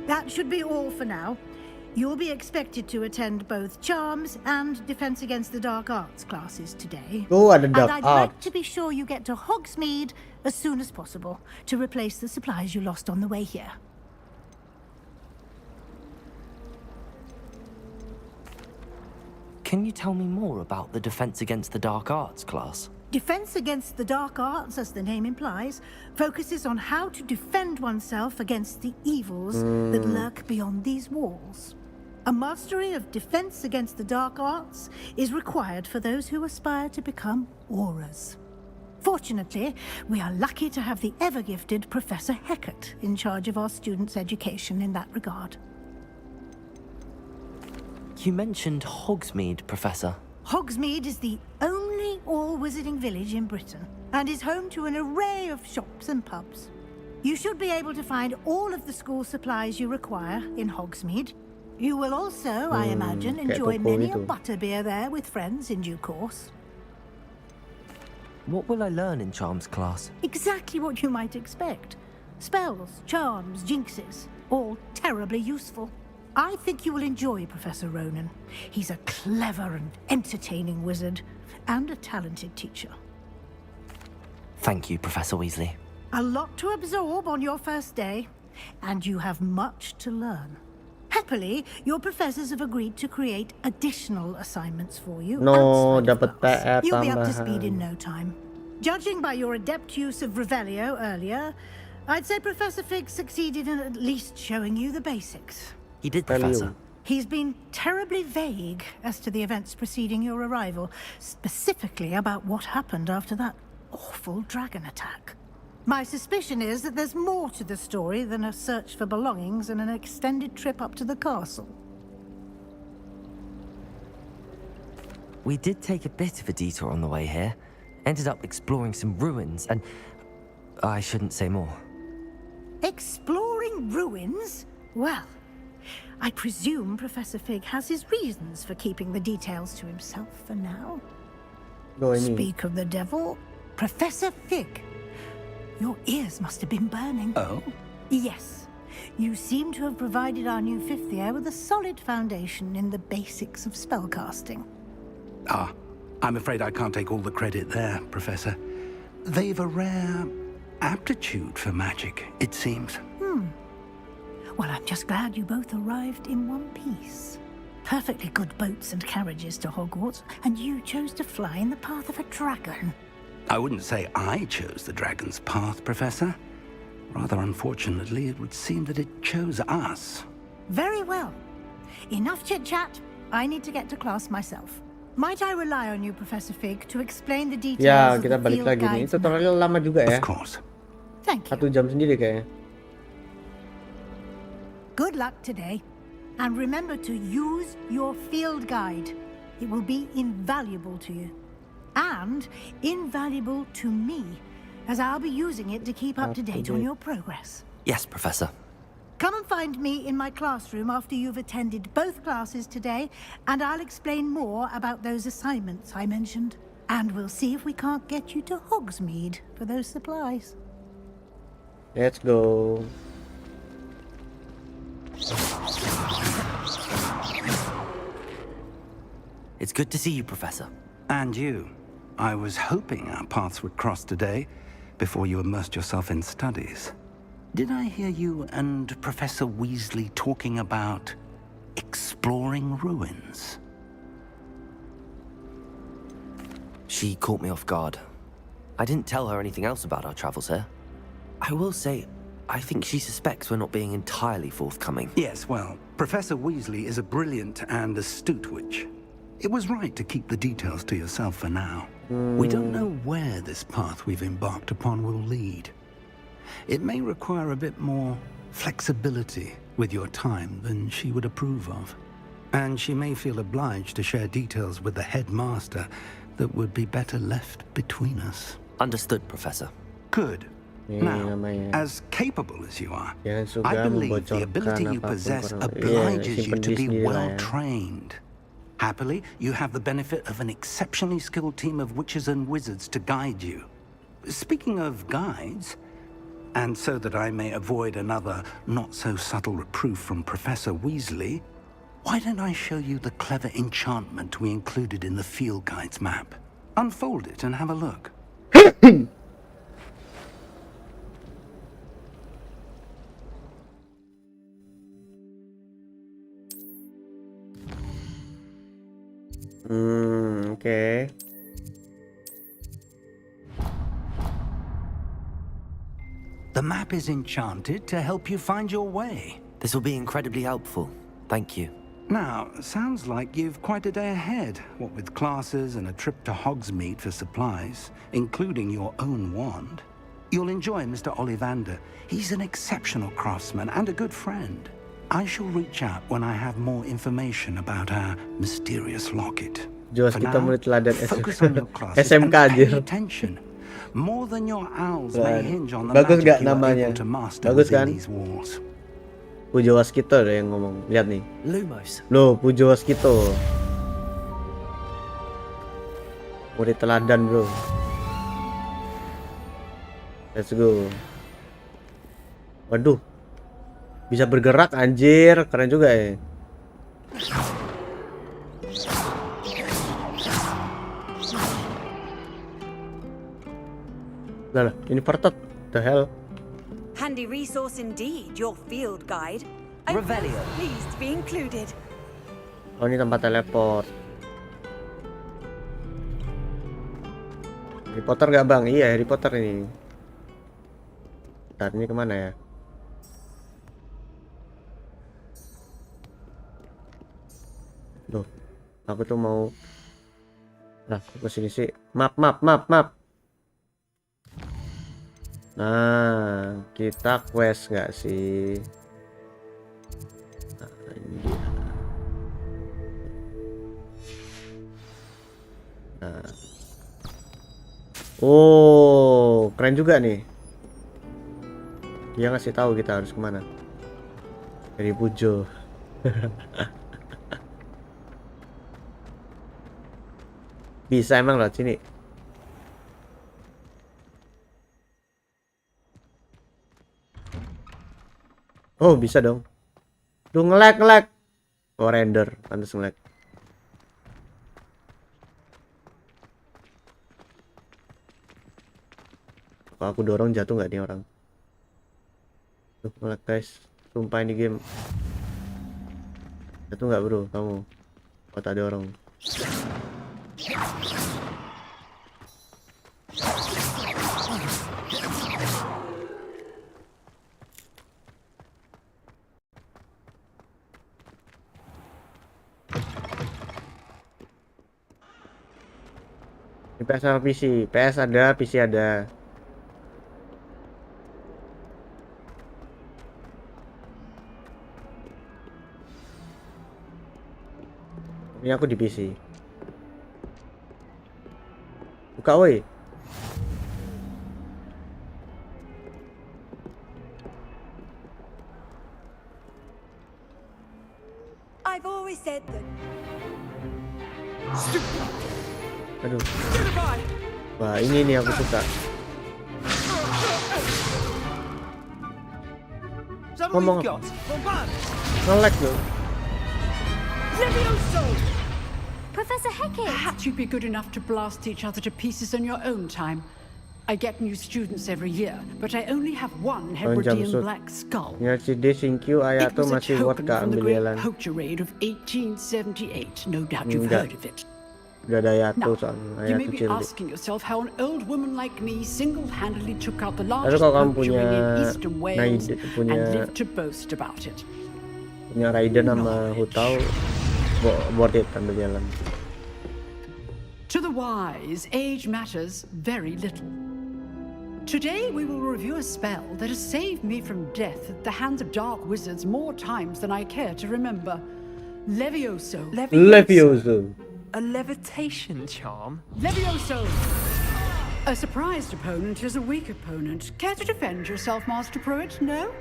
That should be all for now. You'll be expected to attend both Charms and Defense Against the Dark Arts classes today. Oh, ada dark and I'd art. like to be sure you get to Hogsmeade as soon as possible to replace the supplies you lost on the way here. Can you tell me more about the Defense Against the Dark Arts class? Defense Against the Dark Arts, as the name implies, focuses on how to defend oneself against the evils that lurk beyond these walls. A mastery of Defense Against the Dark Arts is required for those who aspire to become auras. Fortunately, we are lucky to have the ever-gifted Professor Hecat in charge of our students' education in that regard. You mentioned Hogsmeade, Professor. Hogsmeade is the only all-wizarding village in Britain and is home to an array of shops and pubs. You should be able to find all of the school supplies you require in Hogsmeade. You will also, I imagine, enjoy many a butterbeer there with friends in due course. What will I learn in Charms class? Exactly what you might expect. Spells, charms, jinxes, all terribly useful. I think you will enjoy Professor Ronan. He's a clever and entertaining wizard, and a talented teacher. Thank you, Professor Weasley. A lot to absorb on your first day, and you have much to learn. Happily, your professors have agreed to create additional assignments for you. No, dapat PR You'll be up to tambahan. speed in no time. Judging by your adept use of Revelio earlier, I'd say Professor Fig succeeded in at least showing you the basics. He did, Professor. He's been terribly vague as to the events preceding your arrival, specifically about what happened after that awful dragon attack. My suspicion is that there's more to the story than a search for belongings and an extended trip up to the castle. We did take a bit of a detour on the way here. Ended up exploring some ruins and... I shouldn't say more. Exploring ruins? Well, I presume Professor Fig has his reasons for keeping the details to himself for now. Speak of the devil, Professor Fig. Your ears must have been burning. Oh? Yes. You seem to have provided our new fifth year with a solid foundation in the basics of spellcasting. Ah, I'm afraid I can't take all the credit there, Professor. They've a rare aptitude for magic, it seems. Well, I'm just glad you both arrived in one piece. perfectly good boats and carriages to Hogwarts, and you chose to fly in the path of a dragon. I wouldn't say I chose the dragon's path, Professor. Rather unfortunately, it would seem that it chose us. Very well. Enough chit-chat. I need to get to class myself. Might I rely on you, Professor Fig, to explain the details Ya, of kita the balik field lagi nih. guides? Tutorial lama juga ya. Of course. Thank you. 1 jam sendiri kayaknya. Good luck today. And remember to use your field guide. It will be invaluable to you. And invaluable to me, as I'll be using it to keep up to date on your progress. Yes, Professor. Come and find me in my classroom after you've attended both classes today, and I'll explain more about those assignments I mentioned. And we'll see if we can't get you to Hogsmeade for those supplies. Let's go. It's good to see you, Professor. And you. I was hoping our paths would cross today, before you immersed yourself in studies. Did I hear you and Professor Weasley talking about exploring ruins? She caught me off guard. I didn't tell her anything else about our travels here. I will say, I think she suspects we're not being entirely forthcoming. Yes, well, Professor Weasley is a brilliant and astute witch. It was right to keep the details to yourself for now. We don't know where this path we've embarked upon will lead. It may require a bit more flexibility with your time than she would approve of. And she may feel obliged to share details with the headmaster that would be better left between us. Understood, Professor. Good. Now, as capable as you are, I believe the ability you possess obliges you to be well trained. Happily, you have the benefit of an exceptionally skilled team of witches and wizards to guide you. Speaking of guides, and so that I may avoid another not-so-subtle reproof from Professor Weasley, why don't I show you the clever enchantment we included in the field guide's map? Unfold it and have a look. Okay. The map is enchanted to help you find your way. This will be incredibly helpful. Thank you. Now, sounds like you've quite a day ahead, what with classes and a trip to Hogsmeade for supplies, including your own wand. You'll enjoy Mr. Ollivander. He's an exceptional craftsman and a good friend. I shall reach out when I have more information about our mysterious locket. Jos For kita now, murid teladan focus on your classes SMK and pay anjir. attention. More than your owls may hinge on the Bagus magic gak you are namanya? able to master Bagus within kan? these walls. Pujo Waskito ada yang ngomong. Lihat nih. Lumos. Loh, Pujo Waskito. Murid teladan, bro. Let's go. Waduh. Bisa bergerak anjir, keren juga ya. Lah, ini Pertot. The hell? Handy resource indeed, your field guide. I'm very pleased to be included. Oh, ini tempat teleport. Harry Potter nggak bang? Iya, Harry Potter ini. Ntar ini kemana ya? Loh, aku tuh mau. Nah, aku kesini sih. Map. Nah, kita quest nggak sih? Nah, ini dia. Nah. Oh, keren juga nih. Dia ngasih tahu kita harus kemana. Dari Pujo. Bisa emang lewat sini. Oh, bisa dong. Tuh nge-lag. Oh, render. Pantes nge-lag. Kalau aku dorong jatuh nggak nih orang? Tuh nge-lag guys. Sumpah ini game. Jatuh nggak bro kamu? Oh, ada orang. Ini PS sama PC. PS ada, PC ada. Ini aku di PC. Buka woi. I've always said that. Aduh. Wah, ini nih aku suka. Ngomong apa? Nge-lag loh. Professor Hecate! Perhaps you'd be good enough to blast each other to pieces in your own time. I get new students every year, but I only have one Hebridean black skull. Nyacide Shinkyu Ayato masih worth ka ambilan. Poacher raid of 1878. No doubt you've heard of it. Udah ada Ayato soalnya. You may Ayato be Cilde. asking yourself how an old woman like me single-handedly took out the Lalu largest kalau kamu poacher punya ring in Eastern Wales punya and lived to boast about it. punya Raiden sama Hutau, worth it ambil jalan. To the wise, age matters very little. Today we will review a spell that has saved me from death at the hands of dark wizards more times than I care to remember. Levioso. Levioso. A levitation charm? Levioso! A surprised opponent is a weak opponent. Care to defend yourself, Master Pruitt? No?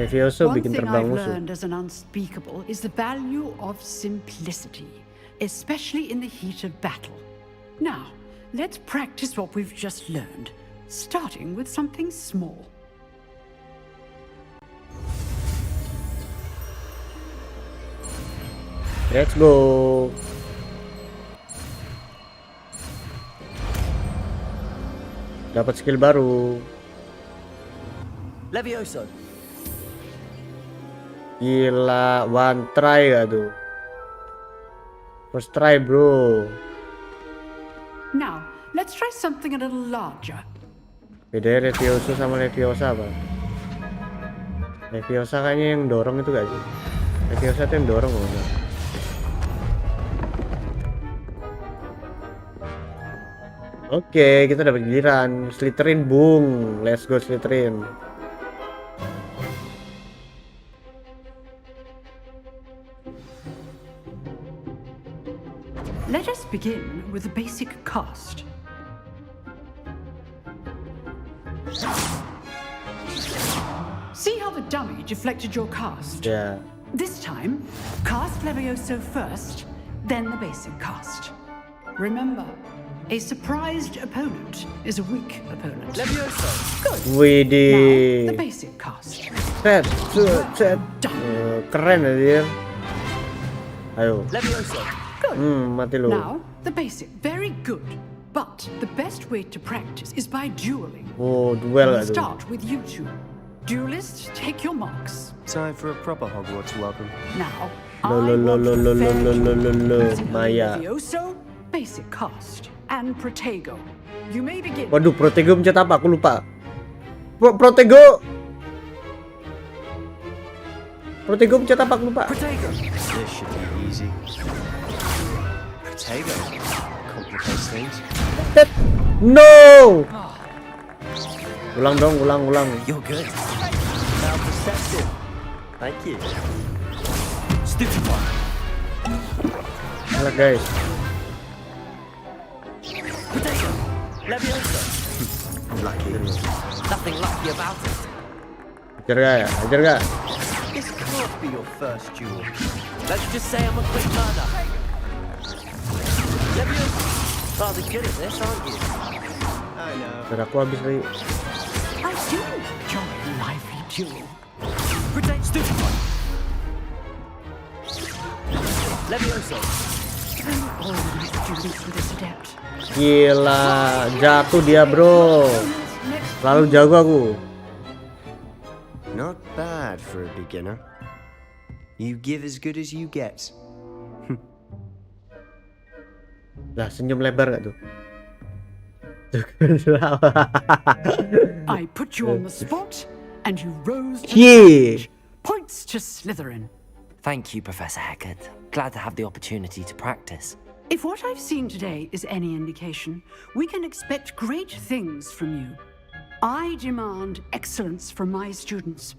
Levioso One bikin thing terbang I've musuh. learned as an unspeakable is the value of simplicity, especially in the heat of battle. Now, let's practice what we've just learned, starting with something small. Let's go. Dapat skill baru. Levioso. Gila, one try gak tuh? First try, bro. Now, let's try something a little larger. Bedanya Levioso sama Leviosa apa? Leviosa kayaknya yang dorong itu gak sih? Leviosa itu yang dorong loh. Oke, kita dapat giliran Slytherin, bung. Let's go Slytherin. Let us begin with the basic cast. See how the dummy deflected your cast? Yeah. This time, cast Levioso first, then the basic cast. Remember, a surprised opponent is a weak opponent. Levioso. Good. Widih. Now, the basic cast. Set. Keren aja. Ayo. Levioso. Mati lu. Now, the basic. Very good. But the best way to practice is by dueling. Oh, duel We'll gak tuh? start with you two. Duelists, take your marks. Time for a proper Hogwarts welcome. Now, Maya. Levioso, basic cast, and Protego. You may begin. Waduh, Protego mencet apa? Aku lupa. Protego. Protego mencet apa? Aku lupa. Protego. This should be easy. Protego. Complicates things. No. Ulang dong, ulang. You're good. Now perceptive. Thank you. Stupid one. Lihat guys. Potato. Levioso. Lucky. Nothing lucky about it. Ajar gak? This can't be your first duel. Let's just say I'm a quick murder. Levioso. Rather good at this, aren't you? I know. Biar aku habis lagi. I do enjoy a lively duel. Protect stupid one. Levioso. All students with this adept. Gila, jatuh dia bro. Lalu jago aku. Not bad for a beginner. You give as good as you get. Lah, senyum lebar gak tuh? I put you on the spot, and you rose to the challenge. Points to Slytherin. Thank you, Professor Heckard. Glad to have the opportunity to practice. If what I've seen today is any indication, we can expect great things from you. I demand excellence from my students.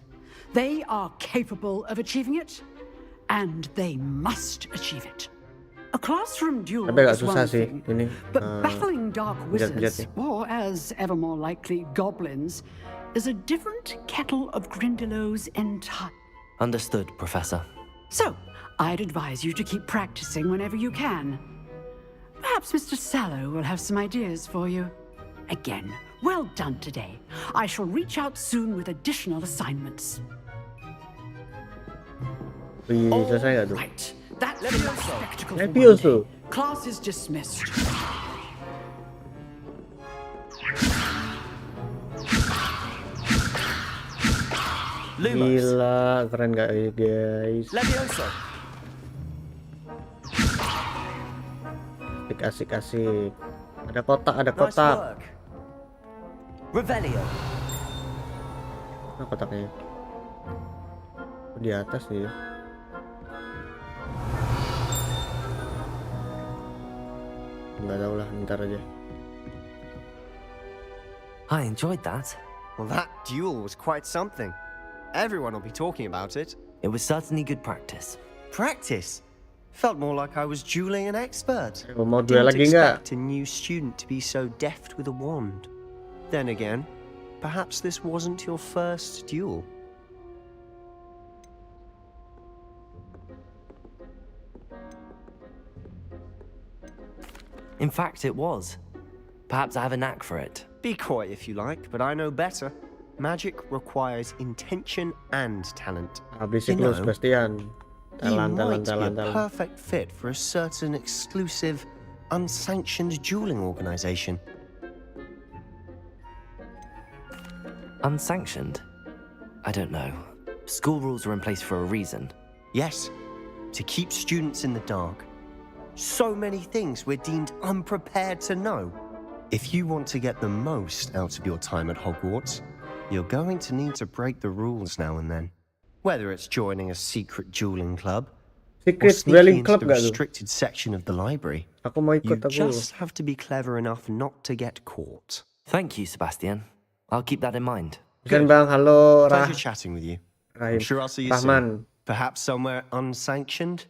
They are capable of achieving it, and they must achieve it. A classroom duel is one thing, but battling dark wizards, or as ever more likely, goblins, is a different kettle of Grindylows entirely. Understood, Professor. So, I'd advise you to keep practicing whenever you can. Perhaps Mr. Sallow will have some ideas for you. Again, well done today. I shall reach out soon with additional assignments. Selesai gak tuh? Right, that's the spectacle for Levioso. one day. Class is dismissed. Gila, keren gak guys? Levioso. Asik. Ada kotak. Revelio. Nah, kotaknya. Di atas nih ya. Nggak tahu lah, ntar aja. I enjoyed that. Well, that duel was quite something. Everyone will be talking about it. It was certainly good practice. Practice? Felt more like I was dueling an expert. Mau duel lagi nggak? Didn't expect a new student to be so deft with a wand. Then again, perhaps this wasn't your first duel. In fact, it was. Perhaps I have a knack for it. Be coy if you like, but I know better. Magic requires intention and talent. Berisik lu, Sebastian. You might be a perfect fit for a certain exclusive, unsanctioned dueling organization. Unsanctioned? I don't know. School rules are in place for a reason. Yes, to keep students in the dark. So many things we're deemed unprepared to know. If you want to get the most out of your time at Hogwarts, you're going to need to break the rules now and then. Whether it's joining a secret dueling club, or sneaking into the restricted section of the library, you just have to be clever enough not to get caught. Thank you, Sebastian. I'll keep that in mind. Bang, halo, Pleasure chatting with you. I'm sure I'll see you soon. Perhaps somewhere unsanctioned.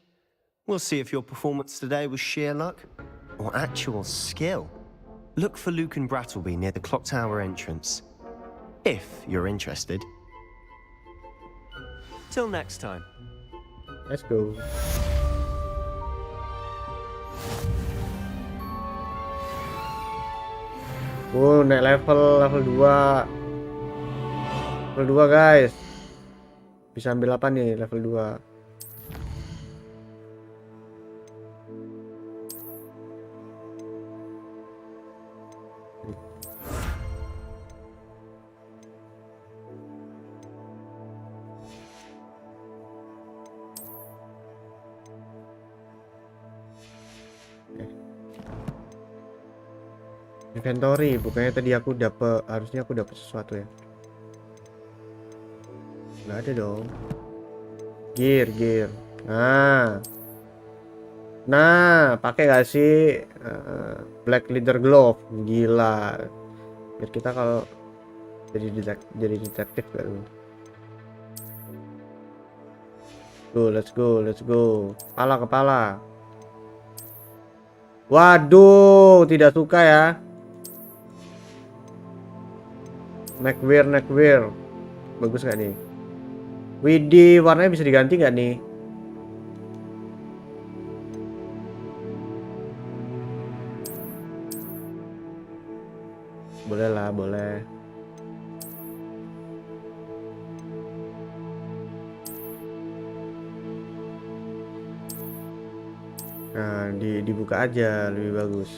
We'll see if your performance today was sheer luck or actual skill. Look for Luke and Brattleby near the clock tower entrance, if you're interested. Till next time. Let's go. Naik level 2. Level 2 guys. Bisa ambil apa nih level 2? Inventory, bukannya tadi aku dapet, harusnya aku dapet sesuatu ya. Nggak ada dong. Gear. Nah, pakai gak sih Black Leather Glove? Gila. Biar kita kalau jadi detektif gak tuh. Let's go. Kepala. Waduh, tidak suka ya. Neckwear. Bagus gak nih? Widih, warnanya bisa diganti gak nih? Boleh lah, boleh. Nah, dibuka aja lebih bagus.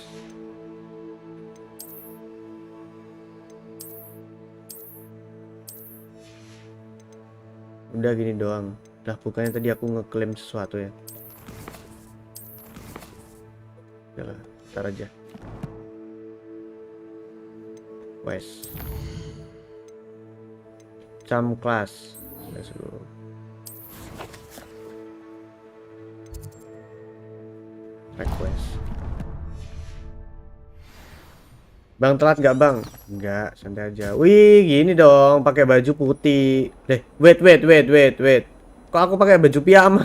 Udah gini doang. Udah, bukannya tadi aku ngeklaim sesuatu ya. Yalah, ntar aja. Wes. Jam kelas. Let's go. Request. Bang telat nggak bang? Nggak, santai aja. Wih, gini dong, pakai baju putih. Wait. Kok aku pakai baju piyama?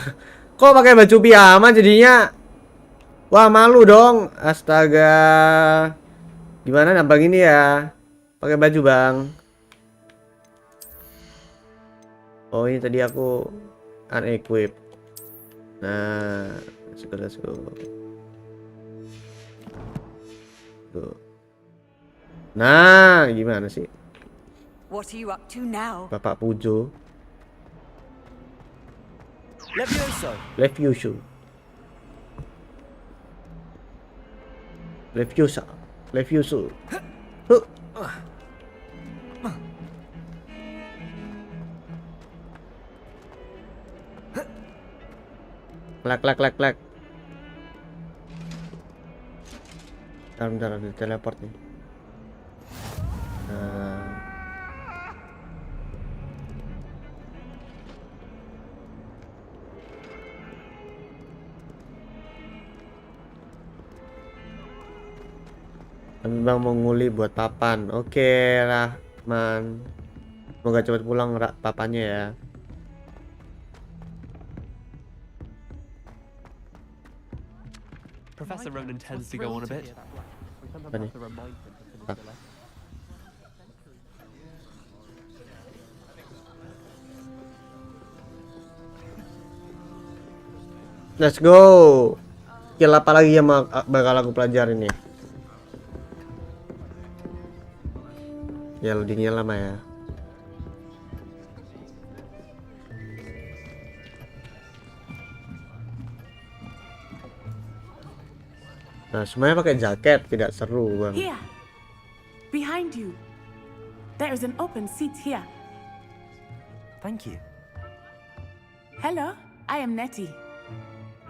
Kok pakai baju piyama jadinya? Wah, malu dong. Astaga. Gimana bang ini ya? Pakai baju bang. Oh, ini tadi aku unequip. Nah, let's go. Nah, gimana sih? What are you up to now? Bapak Pujo. Levioso. Huh. Lek. Bentar, ada teleport nih. Bang mau nguli buat papan. Oke lah, man. Semoga cepat pulang papannya ya. Professor Ronan tends to go on a bit. Apa nih? Let's go. Skill apa lagi yang bakal aku pelajarin nih? Ya loadingnya lama ya. Nah, semuanya pakai jaket, tidak seru bang. Here, behind you, there is an open seat here. Thank you. Hello, I am Nettie.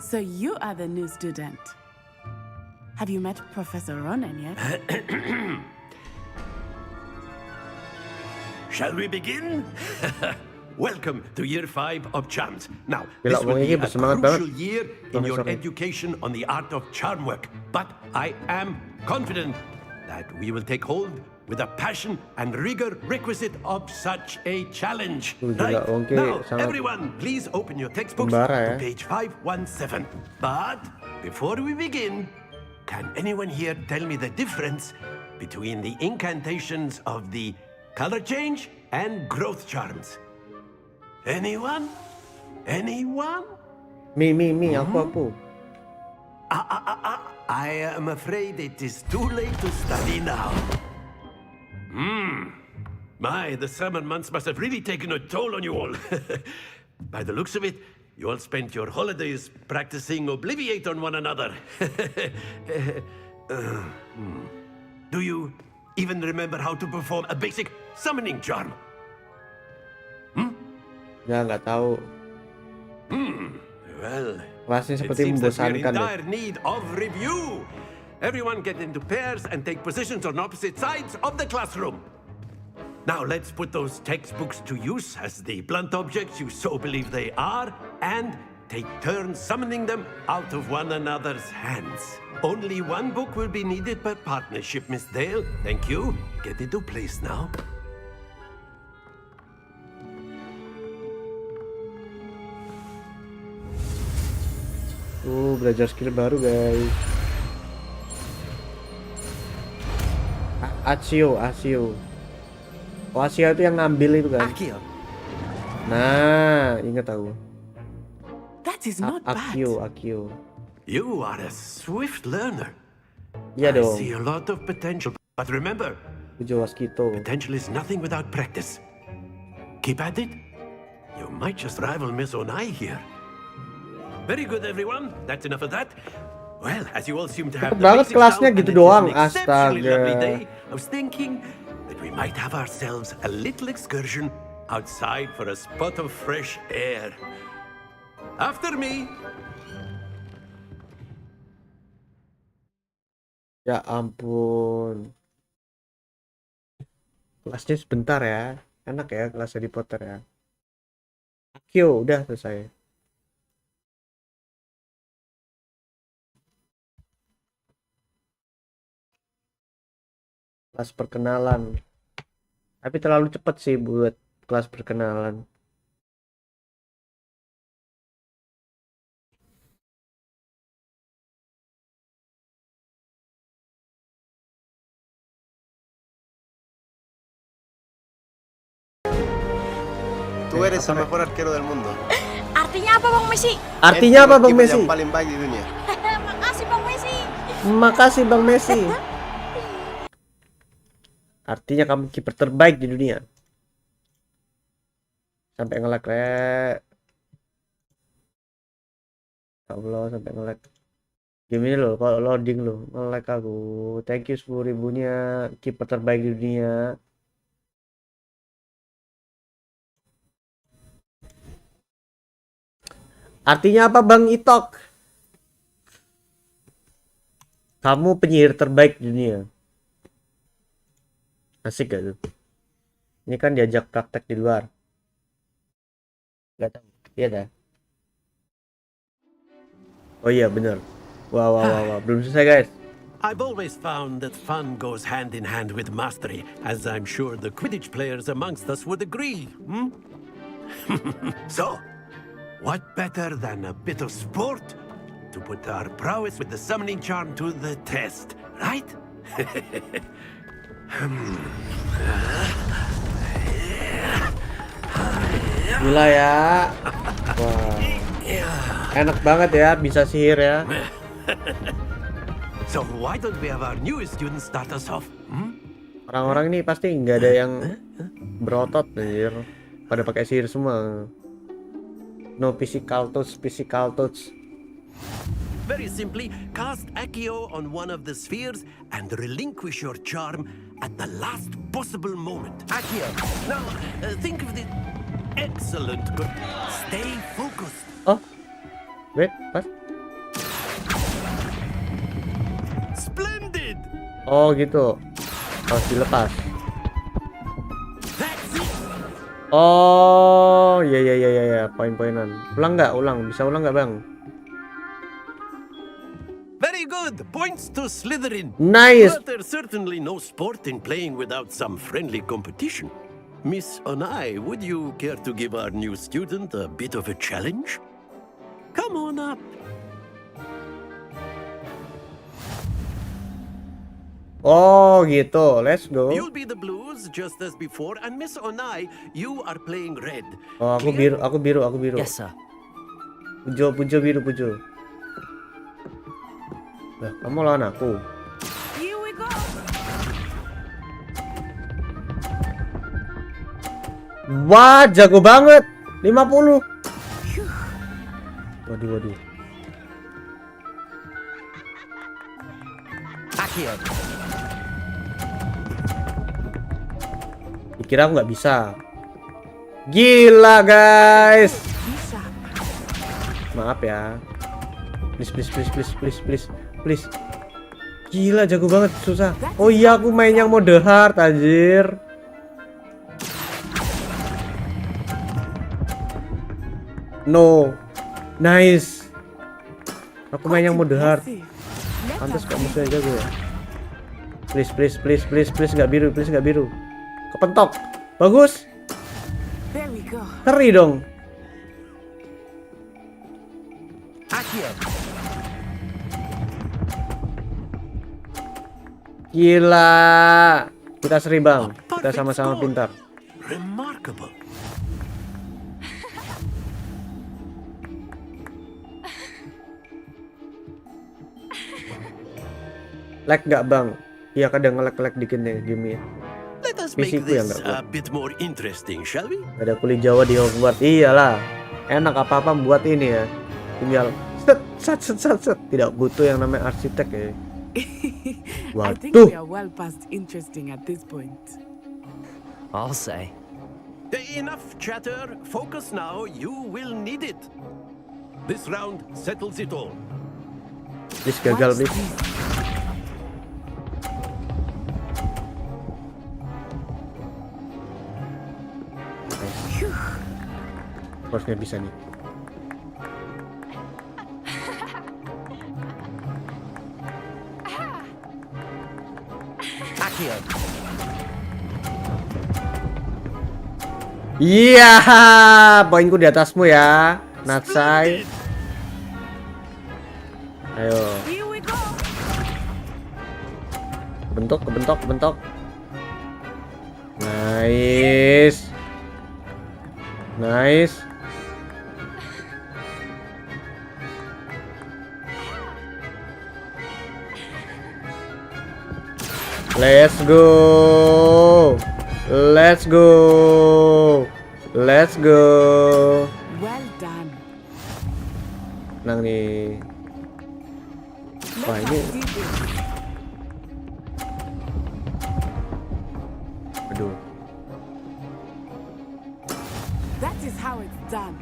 So you are the new student. Have you met Professor Ronan yet? Shall we begin? Welcome to year 5 of charms. Now, Gila, this will be a bersemangat crucial banget. year in your Profesor. education on the art of charm work. But I am confident that we will take hold with the passion and rigor requisite of such a challenge. Right? Now, everyone, please open your textbooks to page 517. But before we begin, can anyone here tell me the difference between the incantations of the color change and growth charms? Anyone? Me, aku. I am afraid it is too late to study now. My, the summer months must have really taken a toll on you all. By the looks of it, you all spent your holidays practicing Obliviate on one another. Do you even remember how to perform a basic summoning charm? Ya nggak tahu. Well, Kelasnya it seperti seems that we're in membosankan deh. dire need of review. Everyone get into pairs and take positions on opposite sides of the classroom. Now let's put those textbooks to use as the blunt objects you so believe they are, and take turns summoning them out of one another's hands. Only one book will be needed per partnership, Miss Dale. Thank you. Get into place now. Belajar skill baru guys. Accio. Oh, Accio itu yang ngambil itu kan. Nah, ingat aku. That is not bad. Accio. You are a swift learner. Iya I dong. see a lot of potential, but remember, potential is nothing without practice. Keep at it. You might just rival Miss Onai here. Very good, everyone. That's enough of that. Well, as you all seem to have Cepet banget kelasnya gitu doang. exceptionally lovely day, Astaga. I was thinking that we might have ourselves a little excursion outside for a spot of fresh air. After me. Ya ampun. Kelasnya sebentar ya. Enak ya kelas Harry Potter ya. Akio udah selesai. Kelas perkenalan. Tapi terlalu cepat sih buat kelas perkenalan. Tú eres el mejor arquero del mundo. Artinya apa Bang Messi? Artinya apa Bang Messi? Yang paling baik di dunia. Makasih Bang Messi. Makasih Bang Messi. Artinya kamu kiper terbaik di dunia. Sampai nge-lag ya. Allah sampai nge-lag. Game ini loh kalau loading loh nge-lag aku. Thank you 10.000-nya kiper terbaik di dunia. Artinya apa Bang Itok? Kamu penyihir terbaik di dunia. Asik gak tuh? Ini kan diajak praktek di luar. Gak tahu. Iya dah. Oh iya bener. Wah. Belum selesai guys. I've always found that fun goes hand in hand with mastery, as I'm sure the Quidditch players amongst us would agree. So, what better than a bit of sport to put our prowess with the summoning charm to the test, right? Gila ya. Wah. Enak banget ya bisa sihir ya. So why don't we have our newest student start us off? Orang-orang ini pasti nggak ada yang berotot anjir. Pada pakai sihir semua. No physical touch. Very simply, cast Accio on one of the spheres and relinquish your charm at the last possible moment. Accio. Now, think of the... Excellent. Good. Stay focused. Oh. Wait, what? Splendid. Oh gitu. Harus dilepas. Oh, ya. Poin-poinan. Ulang. Bisa ulang nggak, Bang? Very good. Points to Slytherin. Nice. But there's certainly no sport in playing without some friendly competition. Miss Onai, would you care to give our new student a bit of a challenge? Come on up. Oh gitu, let's go. You'll be the blues just as before, and Miss Onai, you are playing red. Oh aku biru. Yes sir. Pujo biru. Lah, kamu lawan aku. Here we go. Wah, jago banget. 50. Waduh. Accio. Dikira aku nggak bisa. Gila guys. Maaf ya. Please. Gila jago banget, susah. Oh iya aku main yang mode hard anjir. No. Nice. Aku main yang mode hard. Pantes kok musuhnya jago ya. Please nggak biru. Kepentok. Bagus. Teri dong. Gila. Kita seri bang. Kita sama-sama pintar. Remarkable. Lag nggak bang? Iya kadang nge-lag dikit nih game-nya. Let us make this a bit more interesting, shall we? Ada kulit Jawa di Hogwarts. Iyalah. Enak apa-apa buat ini ya. Tinggal set. Tidak butuh yang namanya arsitek ya. I think we are well past interesting at this point. I'll say. Enough chatter. Focus now. You will need it. This round settles it all. Please gagal, please. Harusnya bisa nih. Iya, poinku di atasmu ya, Natsai. Ayo. Kebentok. Nice. Let's go. Well done. Menang nih. Wah, ini. Aduh. That is how it's done.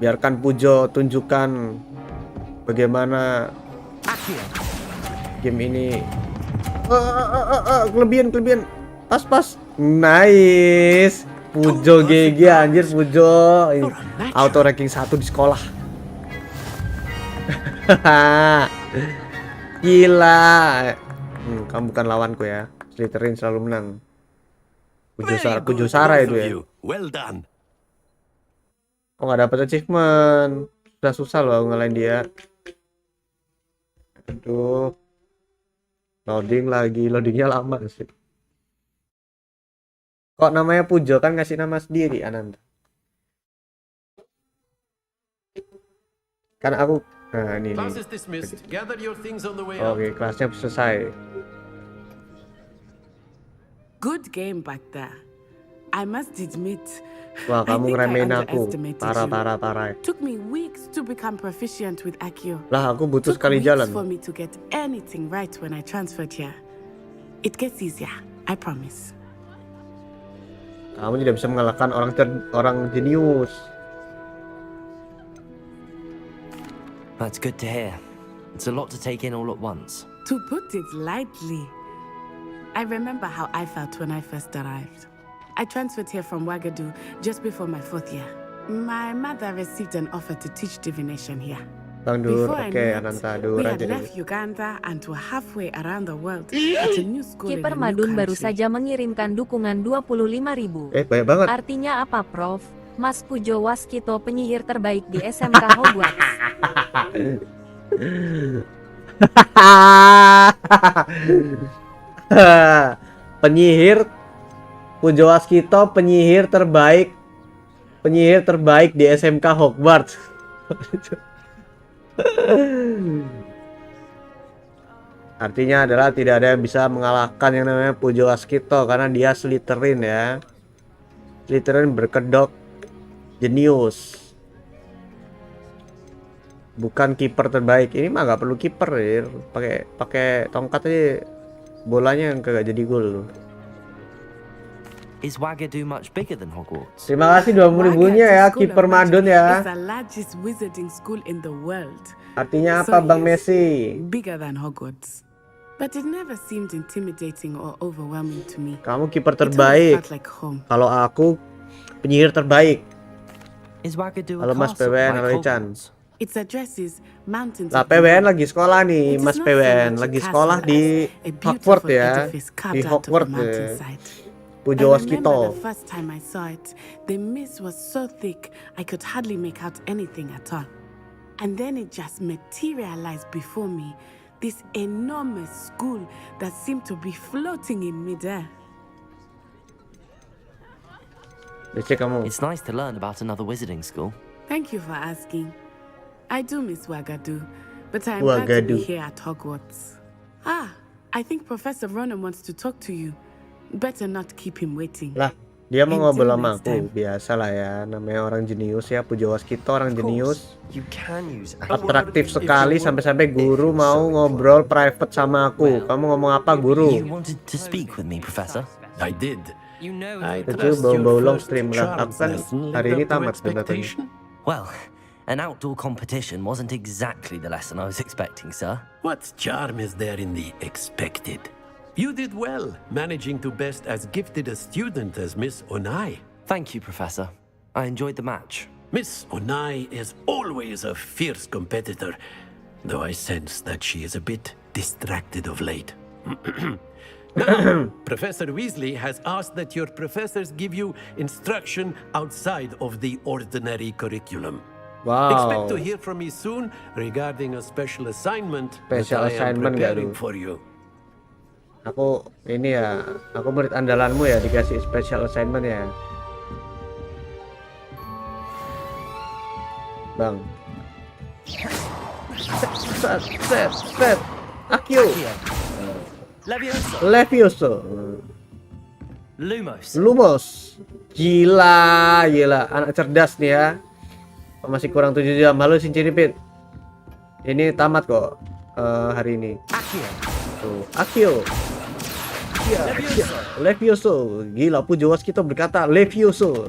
Biarkan Pujo tunjukkan bagaimana game ini. Kelebihan. Pas. Nice. Pujo GG anjir, Pujo. Auto ranking 1 di sekolah. Gila. Kamu bukan lawanku ya. Slytherin selalu menang. Pujo Sara itu ya. Well done. Oh, nggak dapat achievement. Susah loh aku ngalahin dia. Aduh. Loadingnya lama sih. Kok namanya Pujo, kan ngasih nama sendiri Ananda. Kan aku ini nih. Oke, kelasnya selesai. Good game back there. I must admit. Wah, kamu ngeremehin aku. Parah. Took me weeks to become proficient with Accio. Lah, aku butuh sekali jalan. For me to get anything right when I transferred here. It gets easier, I promise. Kamu tidak bisa mengalahkan orang jenius. That's good to hear. It's a lot to take in all at once. To put it lightly, I remember how I felt when I first arrived. I transferred here from Wagadu just before my 4th year. My mother received an offer to teach divination here. Dur, oke, Ananta, dur we aja had deh. left Uganda and were halfway around the world at a new school in a Kiper new Madun baru country. saja mengirimkan dukungan 25.000. Banyak banget. Artinya apa, Prof? Mas Pujo Waskito penyihir terbaik di SMK Hogwarts. Penyihir Pujo Waskito penyihir terbaik di SMK Hogwarts. Artinya adalah tidak ada yang bisa mengalahkan yang namanya Pujo Waskito karena dia Slytherin ya. Slytherin berkedok jenius. Bukan kiper terbaik. Ini mah nggak perlu kiper ya. Pakai tongkat aja bolanya yang kagak jadi gol. Is Wagadu much bigger than Hogwarts? Terima kasih 20.000-nya ya, kiper Madun ya. Artinya apa, Bang Messi? Bigger than Hogwarts. But it never seemed intimidating or overwhelming to me. Kamu kiper terbaik. Kalau aku penyihir terbaik. Halo Mas PWN, halo Ichan. Its addresses mountains. Lah PWN lagi sekolah nih, Mas PWN lagi sekolah di Hogwarts ya. Di Hogwarts ya. Pujo Waskito. The first time I saw it, the mist was so thick I could hardly make out anything at all. And then it just materialized before me, this enormous school that seemed to be floating in midair. It's nice to learn about another wizarding school. Thank you for asking. I do miss Wagadu, but I'm glad to be here at Hogwarts. I think Professor Ronan wants to talk to you. Better not keep him waiting. Lah, dia mau ngobrol sama aku. Biasalah ya, namanya orang jenius ya, Pujo Waskito orang jenius. Atraktif sekali sampai-sampai guru mau ngobrol private sama aku. Kamu ngomong apa, guru? You wanted to speak with me, Professor? I did. Itu bau-bau long stream lah. Aku kan hari ini tamat sebenarnya. Well, An outdoor competition wasn't exactly the lesson I was expecting, sir. What charm is there in the expected? You did well, managing to best as gifted a student as Miss Onai. Thank you, Professor. I enjoyed the match. Miss Onai is always a fierce competitor, though I sense that she is a bit distracted of late. Now, Professor Weasley has asked that your professors give you instruction outside of the ordinary curriculum. Wow. Expect to hear from me soon regarding a special assignment that I am preparing for you. Aku ini ya, aku murid andalanmu ya, dikasih special assignment ya. Bang. Set. Akio. Levioso. Lumos. Gila. Anak cerdas nih ya. Masih kurang 7 jam. Halo Sincinipit. Ini tamat kok hari ini. Akio. Levioso. Gila, Pujawas kita berkata Levioso.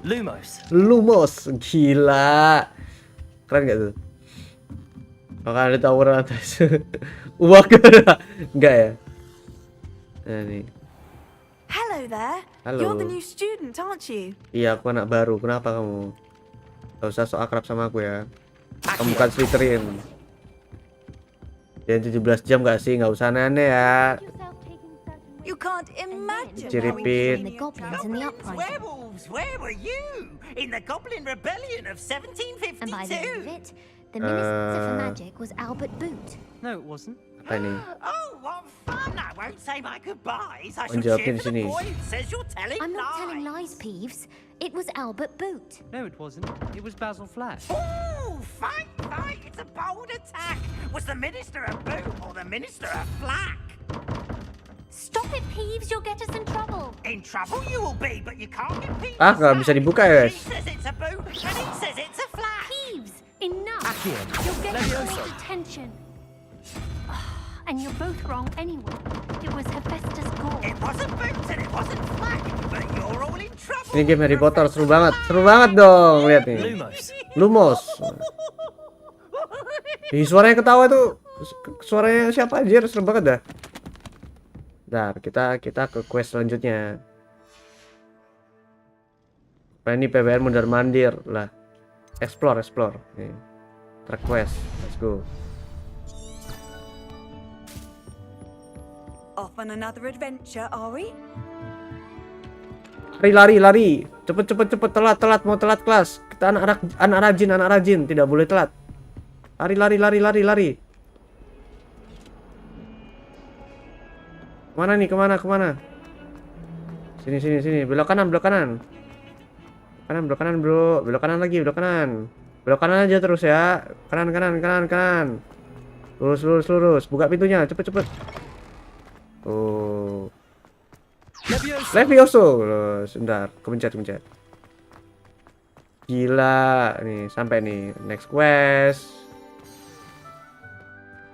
Lumos. Gila. Keren gak tuh? Maka ada tower atas. Wakara. Enggak ya? Nah, nih. Hello there. Halo. You're the new student, aren't you? Iya, aku anak baru. Kenapa kamu? Gak usah sok akrab sama aku ya. Kamu bukan Slytherin. Ya 17 jam gak sih? Gak usah aneh ya. You can't imagine. Ciripit. Werewolves, where were you? In the Goblin Rebellion of 1752. And by the end of it, the Minister for Magic was Albert Boot. No, it wasn't. Apa ini? Oh, what fun! I won't say my goodbyes. I Oh, shall cheer jawabin for the sini. boy who says you're telling I'm not lies. telling lies, Peeves. It was Albert Boot. No, it wasn't. It was Basil Flash. Ooh, fight! It's a bold attack. Was the Minister a boot or the Minister a flack? Stop it, Peeves. You'll get us in trouble. In trouble you will be, but you can't get Peeves. Nggak bisa dibuka ya, guys. He says it's a boot, and he says it's a flack. Peeves, enough. You're getting all attention. And you're both wrong anyway. It was Hephaestus Gore. It wasn't boot and it wasn't flack, but you're all in trouble. Ini game Harry Potter seru banget dong, lihat nih. Lumos. Ih, suaranya ketawa tuh. Suaranya siapa aja, seru banget dah. Bentar, kita ke quest selanjutnya. Nah, ini PBN mundar mandir lah. Explore. Nih. Track quest. Let's go. Off on another adventure, are we? Lari. Cepet. Telat. Mau telat kelas. Kita anak rajin. Tidak boleh telat. Lari. Mana nih? Kemana? Sini. Belok kanan. Belok kanan, bro. Belok kanan lagi. Belok kanan aja terus ya. Kanan. Lurus. Buka pintunya. Cepet. Oh. Levioso. Sebentar. Kepencet. Gila. Nih, sampai nih. Next quest.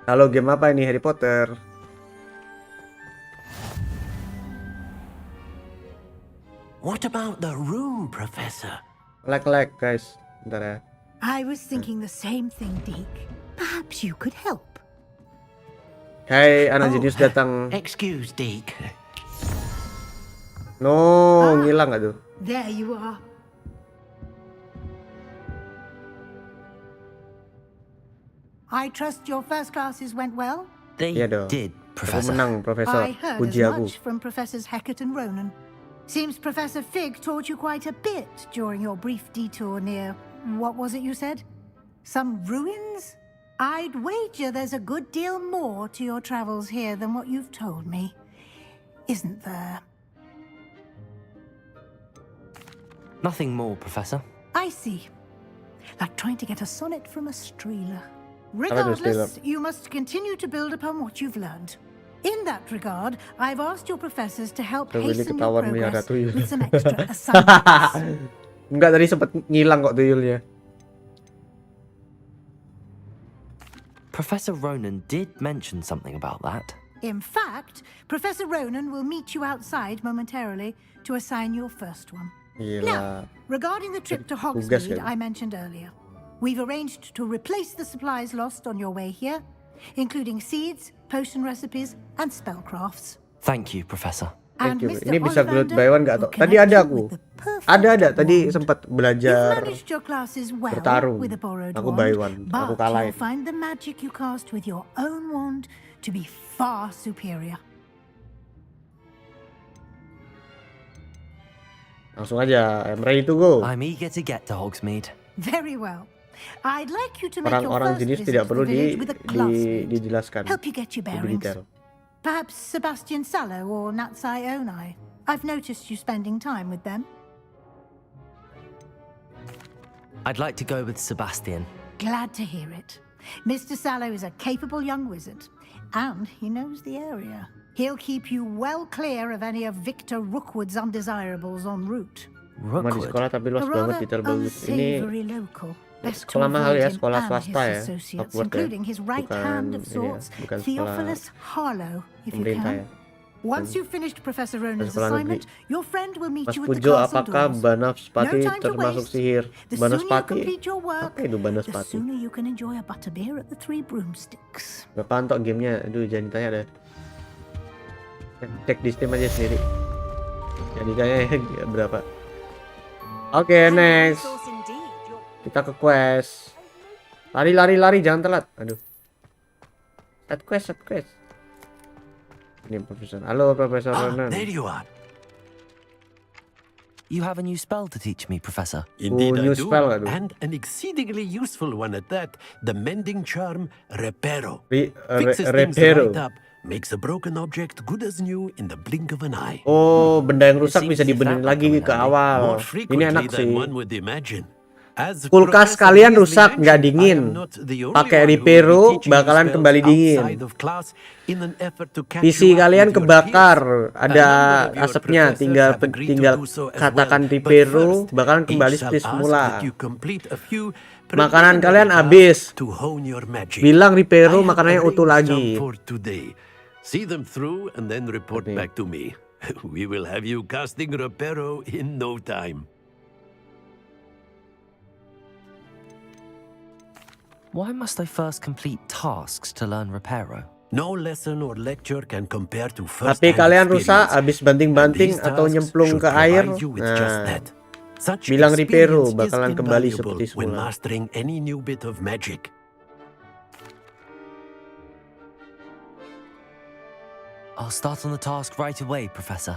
Halo, game apa ini? Harry Potter. What about the room, Professor? Lag, guys. Bentar ya. I was thinking the same thing, Deke. Perhaps you could help. Hai, anak jenius datang. Excuse, Deke. No, ngilang gak tuh? There you are. I trust your first classes went well? They did, Professor. Aku menang, Profesor. I heard Puji as aku. much from Professors Hecat and Ronan. Seems Professor Fig taught you quite a bit during your brief detour near, what was it you said? Some ruins? I'd wager there's a good deal more to your travels here than what you've told me. Isn't there? Nothing more, Professor. I see. Like trying to get a sonnet from a streeler. Regardless, you must continue to build upon what you've learned. In that regard, I've asked your professors to help hasten your progress with some extra assignments. Enggak, tadi sempat ngilang kok tuyulnya. Professor Ronan did mention something about that. In fact, Professor Ronan will meet you outside momentarily to assign your first one. Gila. Now, regarding the trip to Hogsmeade I mentioned earlier, We've arranged to replace the supplies lost on your way here, including seeds, potion recipes, and spellcrafts. Thank you, Professor. Thank you. Ini bisa growth by one nggak? Tadi ada aku. Ada. Tadi sempat belajar bertarung. Aku by one. Aku kalahin. You'll find the magic you cast with your own wand to be far superior. Langsung aja. I'm ready to go. I'm eager to get to Hogsmeade. Very well. I'd like you to make your Orang-orang first jenis visit tidak to perlu the village with a classmate. dijelaskan. Help you get your Lebih bearings. detail. Perhaps Sebastian Sallow or Natsai Onai. I've noticed you spending time with them. I'd like to go with Sebastian. Glad to hear it. Mr. Sallow is a capable young wizard, and he knows the area. He'll keep you well clear of any of Victor Rookwood's undesirables en route. Cuma di sekolah tapi luas banget, detail bagus. Ini local. sekolah mahal ya, sekolah swasta ya, Hogwarts ya. Including his right hand of sorts, bukan Theophilus Harlow, if you pemerintah ya. can. Once you've finished Professor Rona's assignment, your friend will meet Mas you at the Pujo, castle apakah doors. Banaspati No time to termasuk waste. sihir? The sooner you Banaspati? complete your work, Apa itu the Banaspati? sooner you can enjoy a butterbeer at the Three Broomsticks. Berapaan tok gamenya? Aduh, jangan ditanya deh. Cek di Steam aja sendiri. Jadi kayaknya berapa? Oke, next. Kita ke quest. Lari, jangan telat. Aduh. Set quest. Ini Profesor. Halo, Profesor Ronan. There you are. You have a new spell to teach me, Professor. Indeed, I new do, spell, aduh. and an exceedingly useful one at that. The mending charm, Reparo. Fixes things Reparo. right up, makes a broken object good as new in the blink of an eye. Oh, benda yang rusak bisa dibenerin lagi ke awal. More Ini frequently enak than sih. one would imagine. As Kulkas Professor kalian Weasley rusak nggak mentioned, dingin. I am not the only Pakai one who will be Reparo teaching you bakalan spells kembali dingin. outside of class in an effort to catch PC you up kalian with your kebakar, peers. ada A number of your asapnya, professors tinggal have agreed to tinggal do so as katakan well. But Reparo first, bakalan kembali each shall seperti ask semula. that you complete a few Makanan kalian preliminary habis. tasks to hone your magic. Bilang Reparo I have makanannya utuh arranged lagi. some for today. See them through and then report back to me. We will have you casting Reparo in no time. Why must I first complete tasks to learn Reparo? No lesson or lecture can compare to first HP kalian rusak habis banting-banting atau nyemplung ke air. Nah, bilang Reparo bakalan kembali seperti when semula. mastering any new bit of magic. I'll start on the task right away, Professor.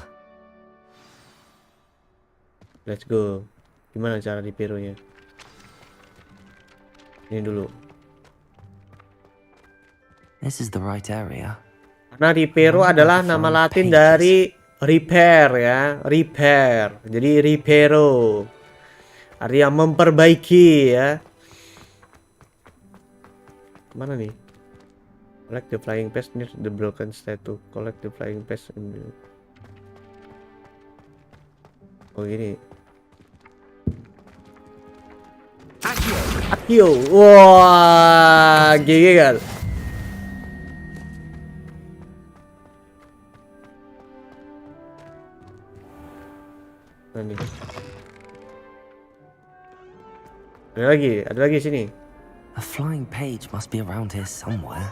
Let's go. Gimana cara Reparo-nya? Ini dulu. This is the right area. Karena Reparo adalah nama Latin dari repair ya, repair. Jadi Reparo artinya memperbaiki ya. Mana nih? Collect the flying paste near the broken statue. Collect the flying paste. Oh gini. Akio. Wah, gigi kan. Nih. Ada lagi sini. A flying page must be around here somewhere.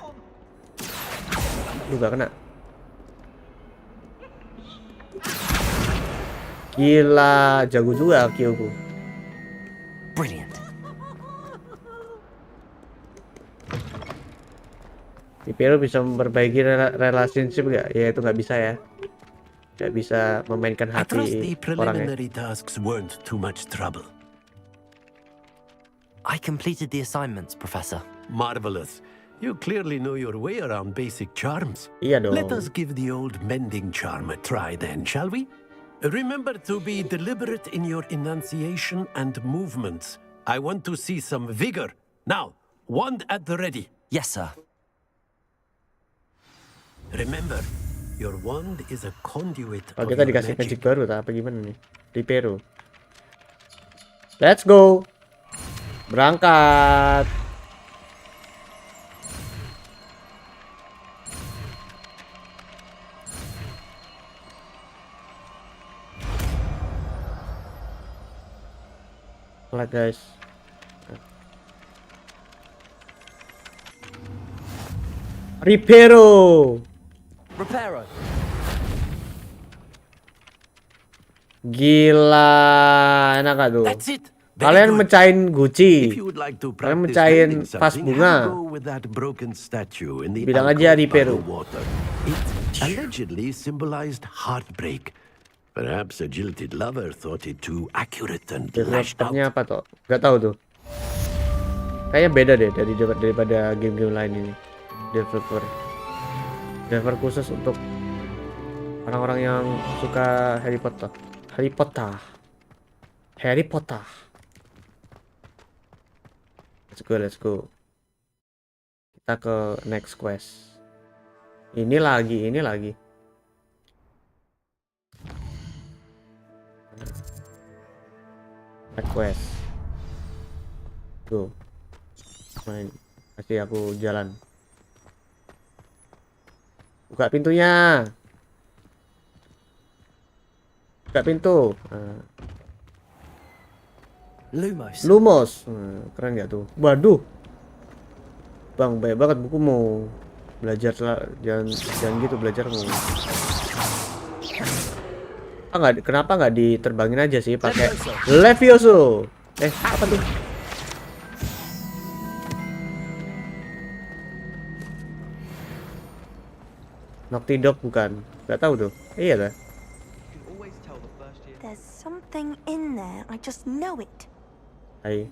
Lu gak kena. Gila, jago juga Kyoku. Brilliant. Reparo bisa memperbaiki relationship gak? Ya itu nggak bisa ya. Nggak bisa memainkan I trust hati the orangnya. preliminary tasks weren't too much trouble. I completed the assignments, Professor. Marvelous. You clearly know your way around basic charms. Iya dong. Let us give the old mending charm a try then, shall we? Remember to be deliberate in your enunciation and movements. I want to see some vigor. Now, wand at the ready. Yes, sir. Remember, your wand is a conduit Oh, of kita your dikasih magic. magic baru tak apa gimana nih? Reparo. Let's go. Berangkat. Lah guys. Reparo. Gila, enak gak tuh? Kalian mecahin Gucci, kalian mecahin vas bunga. Bilang aja Reparo. It allegedly symbolized heartbreak. Perhaps a jilted lover thought it too accurate and lashed out. Developernya apa tuh? Gak tahu tuh. Kayaknya beda deh daripada game-game lain ini. Developer khusus untuk orang-orang yang suka Harry Potter. Let's go. Kita ke next quest. Ini lagi. Quest. Go. Main. Kasih aku jalan. Buka pintunya. Buka pintu. Lumos. Keren gak tuh? Waduh. Bang, baik banget bukumu. Belajar jangan gitu belajarmu. Kenapa nggak diterbangin aja sih pakai Levioso? Apa tuh? Naughty Dog bukan? Nggak tahu tuh. Iya dah. There's something in there. I just know it. Hai.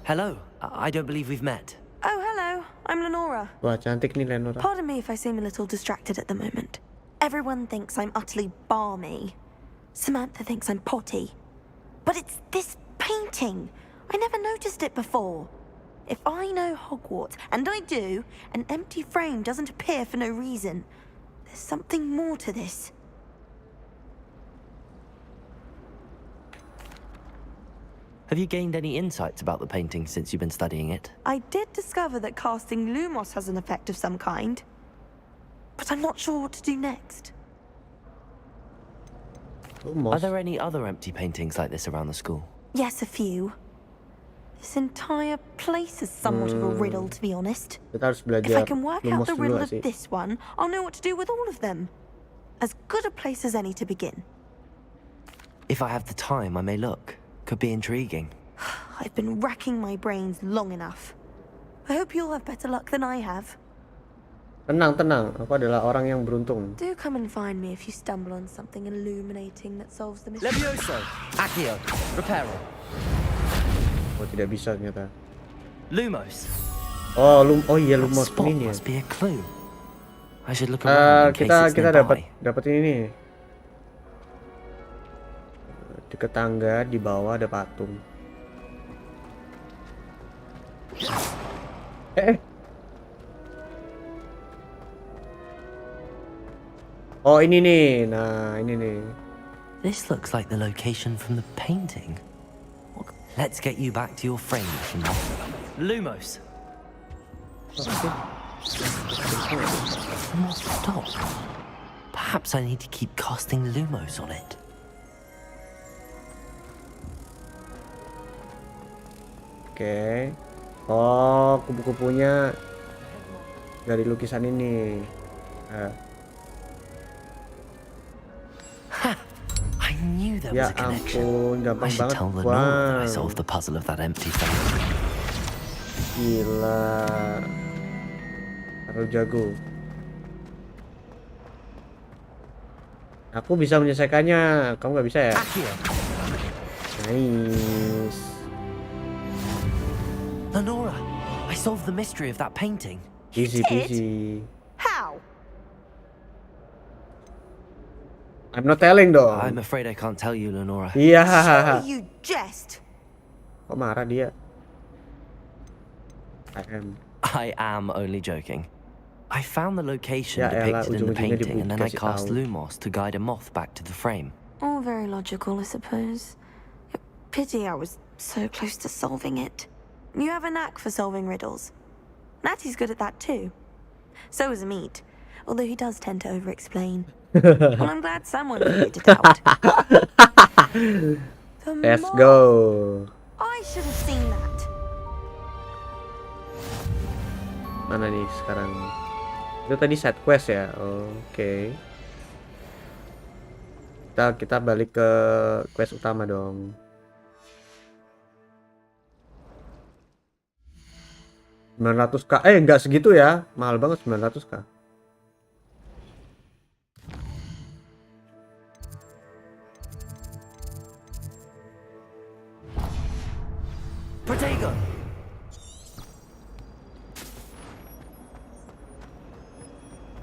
Hello. I don't believe we've met. Oh, hello. I'm Lenora. Wah, cantik nih Lenora. Pardon me if I seem a little distracted at the moment. Everyone thinks I'm utterly balmy. Samantha thinks I'm potty. But it's this painting. I never noticed it before. If I know Hogwarts, and I do, an empty frame doesn't appear for no reason. There's something more to this. Have you gained any insights about the painting since you've been studying it? I did discover that casting Lumos has an effect of some kind. But I'm not sure what to do next. Are there any other empty paintings like this around the school? Yes, a few. This entire place is somewhat of a riddle, to be honest. If I can work out the riddle of this one, I'll know what to do with all of them. As good a place as any to begin. If I have the time, I may look. Could be intriguing. I've been racking my brains long enough. I hope you'll have better luck than I have. Tenang. Aku adalah orang yang beruntung. Do come and find me if you stumble on something illuminating that solves the mystery. Levioso, Accio, Reparo. Oh, tidak bisa ternyata. Lumos. Oh iya Lumos ini. Must be a clue. I should look around in case it's nearby. dapat ini. Dekat tangga di bawah ada patung. Oh ini nih, nah ini nih. This looks like the location from the painting. Let's get you back to your frame. Lumos. Not stop. Perhaps I need to keep casting Lumos on it. Oke. Oh, kupu-kupunya dari lukisan ini. I knew there was a connection. Ampun, gampang I should banget. tell Lenora I solved the puzzle of that empty frame. Gila. Harus jago. Aku bisa menyelesaikannya, kamu nggak bisa ya? Nice. Lenora, I solved the mystery of that painting. Easy peasy. How? I'm not telling dong. I'm afraid I can't tell you, Lenora. Iya. Sure you jest. Kok marah dia? I am only joking. I found the location depicted in the painting, and then I cast Lumos to guide a moth back to the frame. All very logical, I suppose. Pity I was so close to solving it. You have a knack for solving riddles. Natty's good at that too. So is Meat, although he does tend to over-explain. Well, I'm glad someone figured it out. Let's go. I should have seen that. Mana nih sekarang? Itu tadi side quest ya. Oke. Kita balik ke quest utama dong. $900k. Enggak segitu ya. Mahal banget 900k. Protego!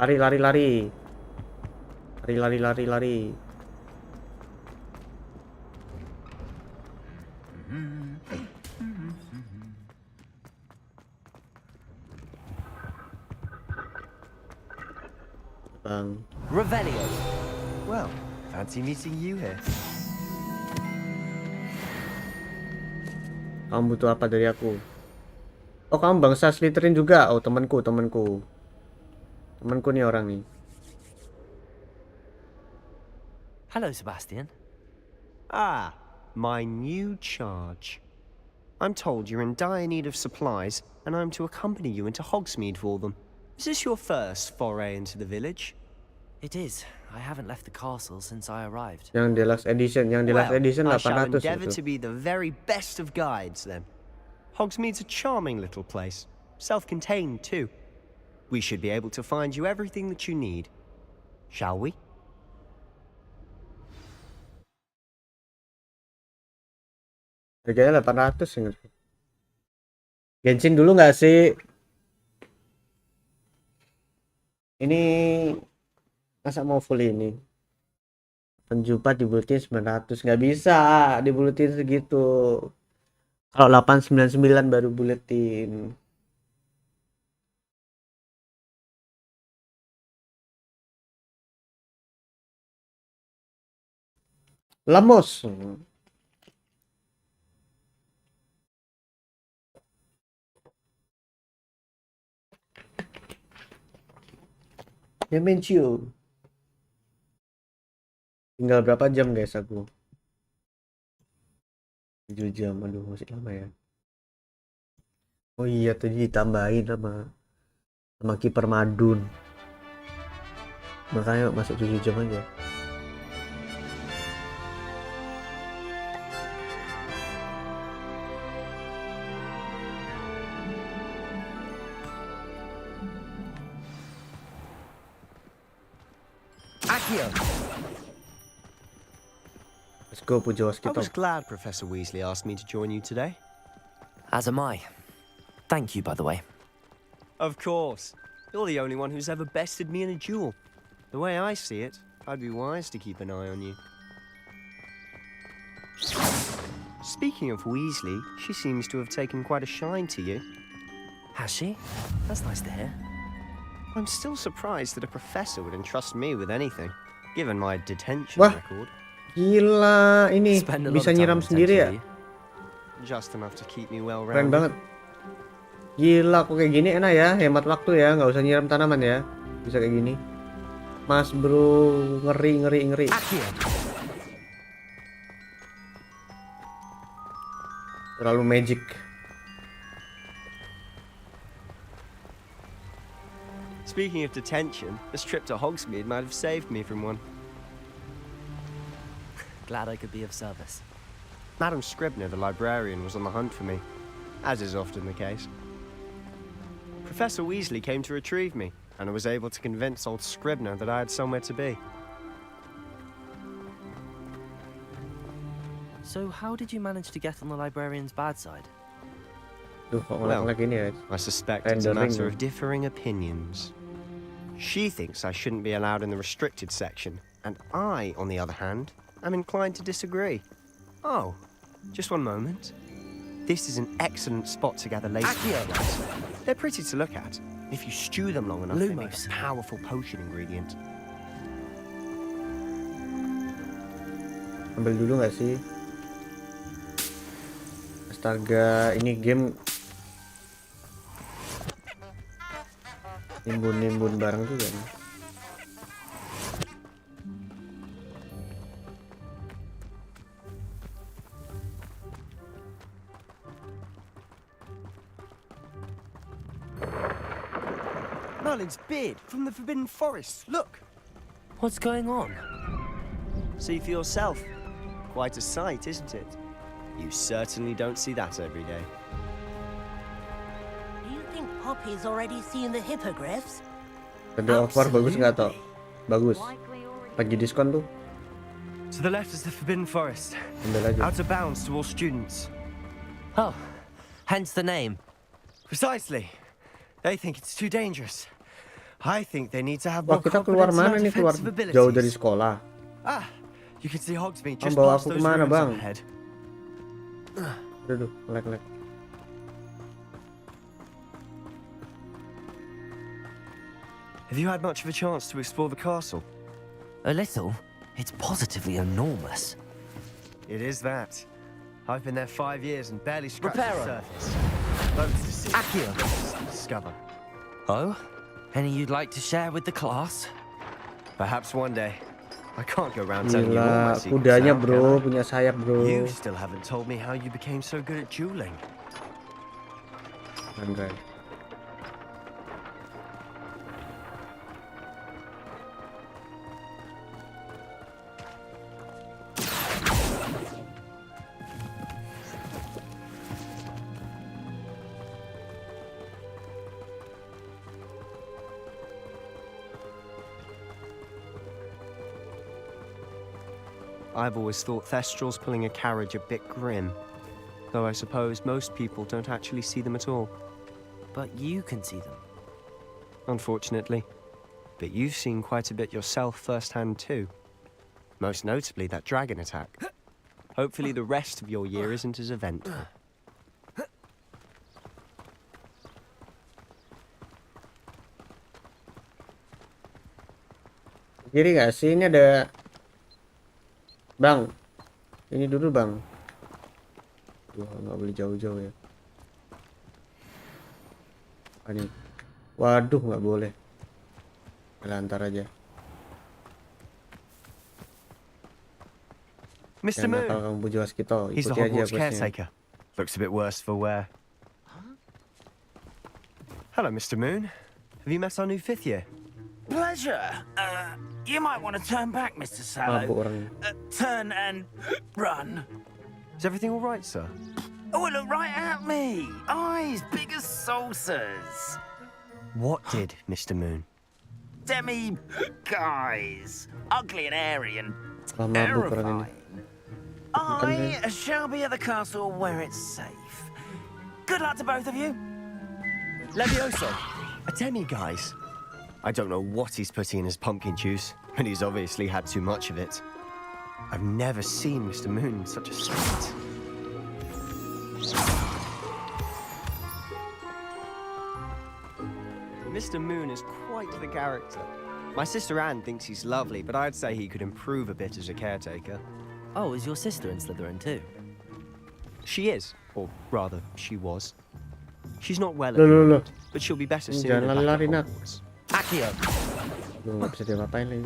Lari, lari, lari. Lari, lari, lari, lari. Bang. Revelio. Well, fancy meeting you here. Kamu butuh apa dari aku? Oh, kamu bangsa Slytherin juga? Oh, temanku nih orang nih. Hello, Sebastian. Ah, my new charge. I'm told you're in dire need of supplies, and I'm to accompany you into Hogsmeade for them. Is this your first foray into the village? It is. I haven't left the castle since I arrived. Yang deluxe edition, I shall 800 endeavour itu. to be the very best of guides, then. Hogsmeade's a charming little place, self-contained too. We should be able to find you everything that you need. Shall we? Harganya 800 ya. Genshin dulu nggak sih? Ini masa mau full ini? Penjumpa dibulutin 900, nggak bisa dibulutin segitu. Kalau 899 baru buletin. Lemos. Ya mencium. Tinggal berapa jam guys aku? 7 jam, aduh masih lama ya. Oh iya tadi ditambahin sama kiper Madun. Makanya masuk 7 jam aja. Let's go, Pujawas I kita. was glad Professor Weasley asked me to join you today. As am I. Thank you, by the way. Of course. You're the only one who's ever bested me in a duel. The way I see it, I'd be wise to keep an eye on you. Speaking of Weasley, she seems to have taken quite a shine to you. Has she? That's nice to hear. I'm still surprised that a professor would entrust me with anything, given my detention Wah, record. gila ini bisa nyiram sendiri ya? Just enough to keep me well Keren rounded. banget. Gila, kok kayak gini enak ya, hemat waktu ya, nggak usah nyiram tanaman ya, bisa kayak gini. Mas bro, ngeri. Terlalu magic. Speaking of detention, this trip to Hogsmeade might have saved me from one. Glad I could be of service. Madam Scribner, the librarian, was on the hunt for me, as is often the case. Professor Weasley came to retrieve me, and I was able to convince old Scribner that I had somewhere to be. So how did you manage to get on the librarian's bad side? Well, I suspect it's a matter of differing opinions. She thinks I shouldn't be allowed in the restricted section, and I, on the other hand, am inclined to disagree. Oh, just one moment. This is an excellent spot to gather lace flowers. They're pretty to look at. If you stew them long enough, they make a powerful potion ingredient. Ambil dulu nggak sih? Astaga, ini game nimbun barang juga nih. Merlin's beard from the Forbidden Forest. Look. What's going on? See for yourself. Quite a sight, isn't it? You certainly don't see that every day. Do you think Poppy's already seen the hippogriffs? Ada offer bagus nggak toh? Bagus. Lagi diskon tuh. To the left is the Forbidden Forest. Out of bounds to all students. Oh, hence the name. Precisely. They think it's too dangerous. I think they need to have more Kita keluar mana nih? Keluar jauh dari sekolah. Ah, you can see Hogsmeade just Bawa past aku those kemana, ruins Bang? up ahead. Aduh, lag. Have you had much of a chance to explore the castle? A little. It's positively enormous. It is that. I've been there 5 years and barely scratched the Reparo. surface. Loads to see. Accio. To discover. Oh? Any you'd like to share with the class? Perhaps one day. I can't go around telling you all my Gila, secrets kudanya now, bro, can I? punya sayap bro. You still haven't told me how you became so good at dueling. Andai. I've always thought Thestrals pulling a carriage a bit grim, though I suppose most people don't actually see them at all. But you can see them. Unfortunately. But you've seen quite a bit yourself firsthand too. Most notably that dragon attack. Hopefully the rest of your year isn't as eventful. Kiri gak sih? Ini ada Bang, ini dulu bang. Wah, nggak boleh jauh-jauh ya. Ini, waduh nggak boleh. Lantar aja. Mr. Moon, kamu jelas kita. he's the Ikuti aja Hogwarts questnya. caretaker. Looks a bit worse for wear. Hello, Mr. Moon. Have you met our new 5th year? Pleasure. You might want to turn back, Mr. Sallow. Turn and run. Is everything all right, sir? Oh, look right at me. Eyes big as saucers. What did, Mr. Moon? Demi guys. Ugly and airy and Mabuk orang ini. I shall be at the castle where it's safe. Good luck to both of you. Levioso, a demi-guise. I don't know what he's putting in his pumpkin juice, but he's obviously had too much of it. I've never seen Mr. Moon in such a state. Mr. Moon is quite the character. My sister Anne thinks he's lovely, but I'd say he could improve a bit as a caretaker. Oh, is your sister in Slytherin too? She is, or rather, she was. She's not well at Loh, the loh, moment, but she'll be better soon. Jangan lari nak. Accio. Lu nggak bisa diapa-apain lagi.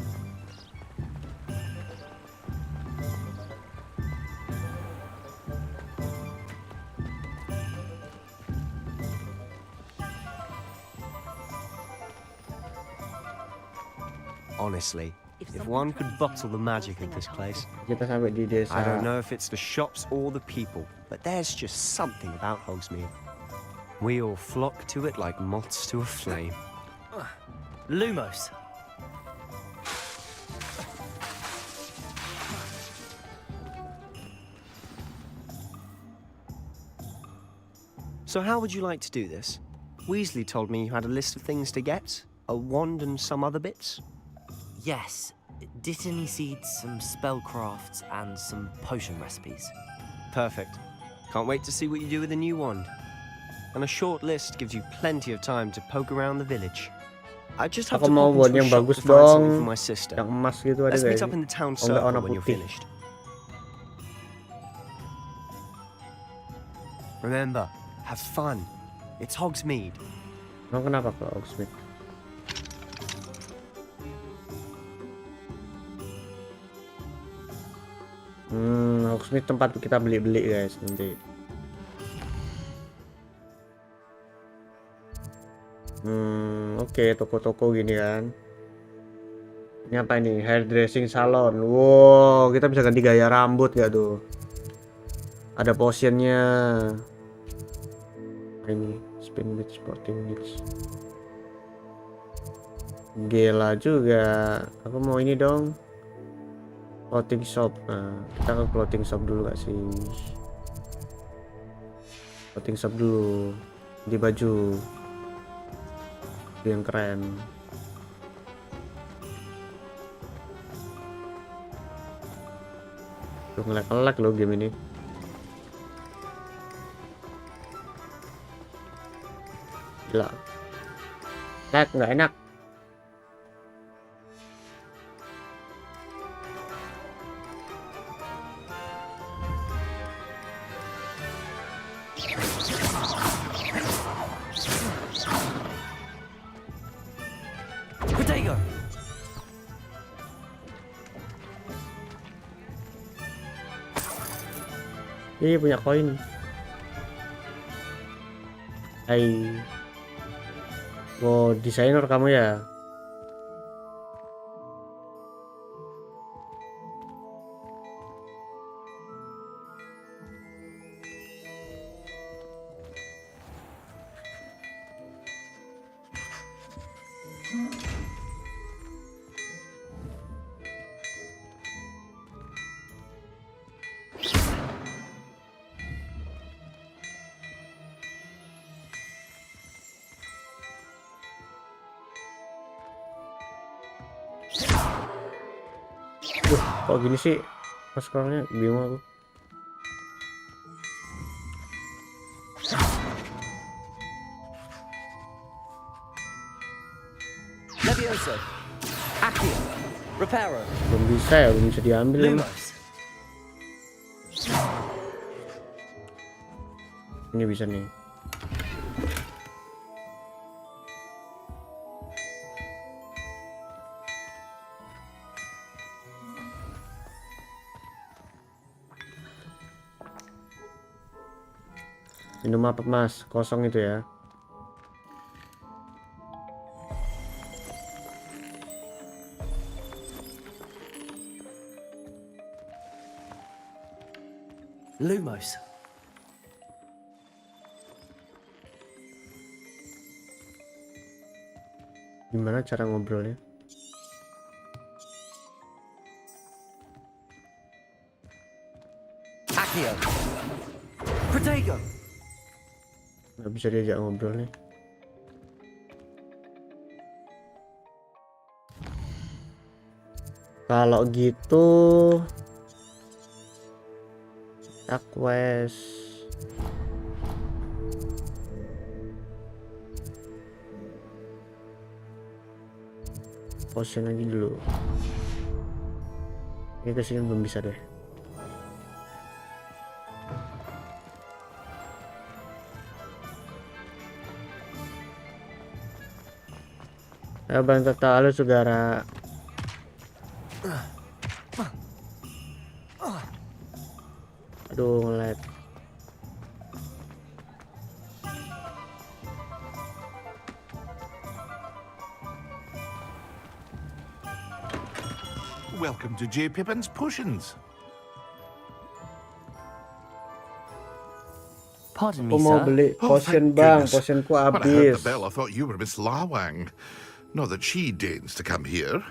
Honestly, if one could bottle the magic of this place, Kita sampai di desa. I don't know if it's the shops or the people, but there's just something about Hogsmeade. We all flock to it like moths to a flame. Lumos. So how would you like to do this? Weasley told me you had a list of things to get, a wand and some other bits. Yes. Dittany seeds, some spellcrafts, and some potion recipes. Perfect. Can't wait to see what you do with the new wand. And a short list gives you plenty of time to poke around the village. I just have Aku to mau pop buat into a yang shop bagus to find something dong. for my sister. Yang emas gitu ada Let's gak meet sih? up in the town Oh, enggak, warna circle when you're putih. finished. Remember, have fun. It's Hogsmeade. Emang kenapa ke Oxford? Hogsmeade tempat kita beli-beli guys nanti. Oke, toko-toko gini kan. Ini apa ini? Hairdressing salon. Wow, kita bisa ganti gaya rambut gak tuh? Ada potionnya. Ini spin with sporting needs. Gila juga. Aku mau ini dong. Clothing shop. Nah, kita ke clothing shop dulu gak sih? Clothing shop dulu. Di baju yang keren. Tuh ngelek-ngelek loh game ini. Gila. Lag nggak enak. Ini punya koin. Hai. Wow, desainer kamu ya? Kok gini sih? Pas scrollnya bingung aku. Levioso, Accio, Reparo. Belum bisa ya, belum bisa diambil ini. Ini bisa nih. Minum apa mas? Kosong itu ya. Lumos. Gimana cara ngobrolnya? Accio. Protego. Nggak bisa diajak ngobrol nih. Kalau gitu quest potion aja dulu. Ini kesini belum bisa deh. Ayo bantu tahu saudara. Aduh ngelag. Welcome to J. Pippin's Potions. Pardon Aku me, mau sir. beli potion bang, potionku When I heard the habis. bell, I thought you were Miss Lawang. Not that she deigns to come here.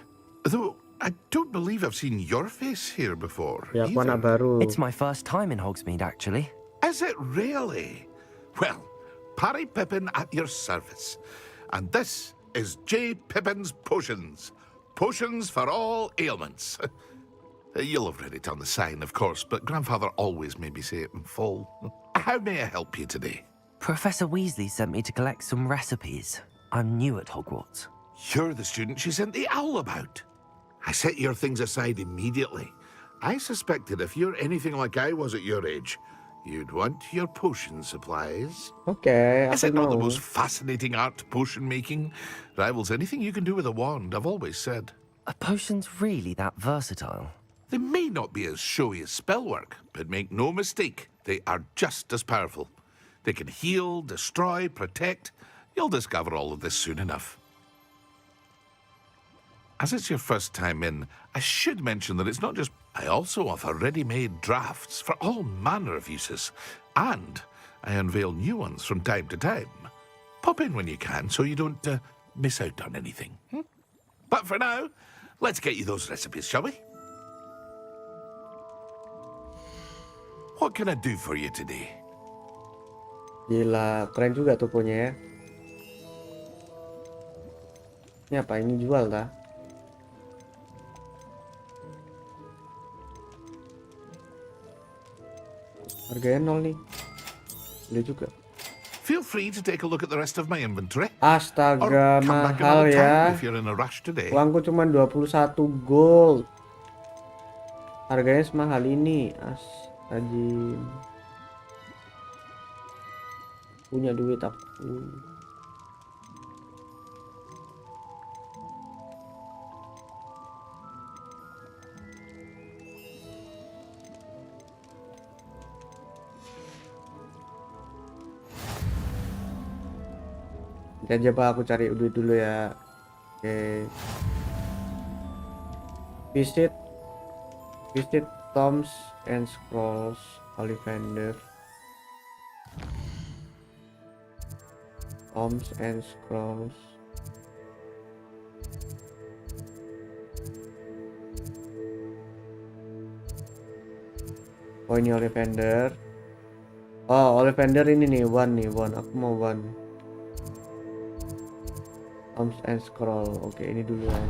Though I don't believe I've seen your face here before. Ya aku anak either. baru. It's my first time in Hogsmeade, actually. Is it really? Well, Parry Pippin at your service. And this is J. Pippin's Potions. Potions for all ailments. You'll have read it on the sign, of course, but Grandfather always made me say it in full. How may I help you today? Professor Weasley sent me to collect some recipes. I'm new at Hogwarts. You're the student she sent the owl about. I set your things aside immediately. I suspected if you're anything like I was at your age, you'd want your potion supplies. Okay, Is aku it not the mau. most fascinating art, potion making? Rivals anything you can do with a wand, I've always said. Are potions really that versatile? They may not be as showy as spellwork, but make no mistake, they are just as powerful. They can heal, destroy, protect. You'll discover all of this soon enough. As it's your first time in, I should mention that it's not just... I also offer ready-made drafts for all manner of uses, and I unveil new ones from time to time. Pop in when you can so you don't miss out on anything. But for now, let's get you those recipes, shall we? What can I do for you today? Gila, keren juga tokonya ya. Ini apa? Ini jual dah. Harganya 0 nih. Beli juga. Feel free to take a look at the rest of my inventory. Astaga, mahal ya. If you're in a rush today. Uangku cuma 21 gold. Harganya semahal ini. Astagfirullah. Punya duit aku. Aja Pak, aku cari duit dulu ya. Oke. Visit Tombs and Scrolls, Ollivander. Tombs and Scrolls. Oh ini Ollivander. Oh Ollivander ini nih one. Aku mau one. Tombs and Scroll. Oke, ini dulu ya.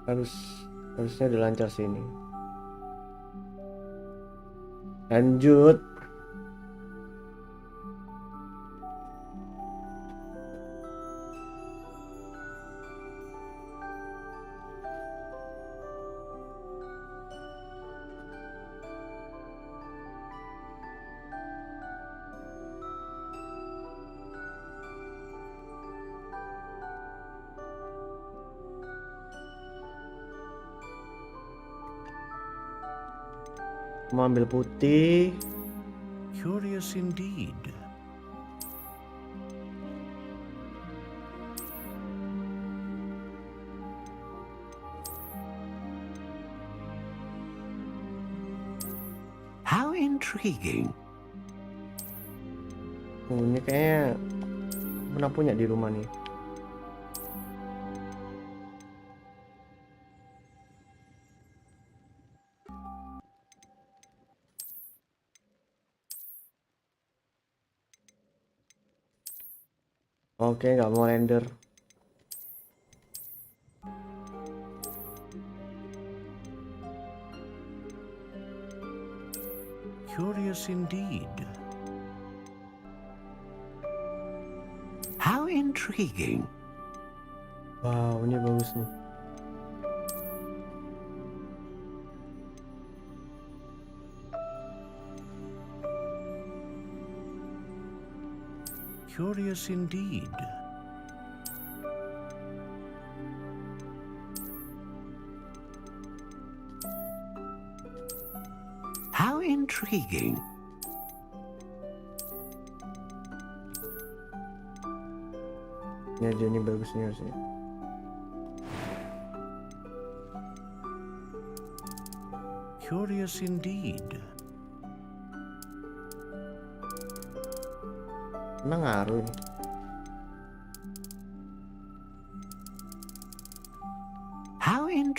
Harusnya udah lancar sini. Lanjut. Mau ambil putih. Curious indeed. How intriguing. Ini kayaknya pernah punya di rumah nih. Oke, nggak mau render. Curious indeed. How intriguing. Wow, ini bagus nih. Curious indeed. How intriguing. Ini aja, ini bagus nih harusnya. Curious indeed. Emang ngaruh ini.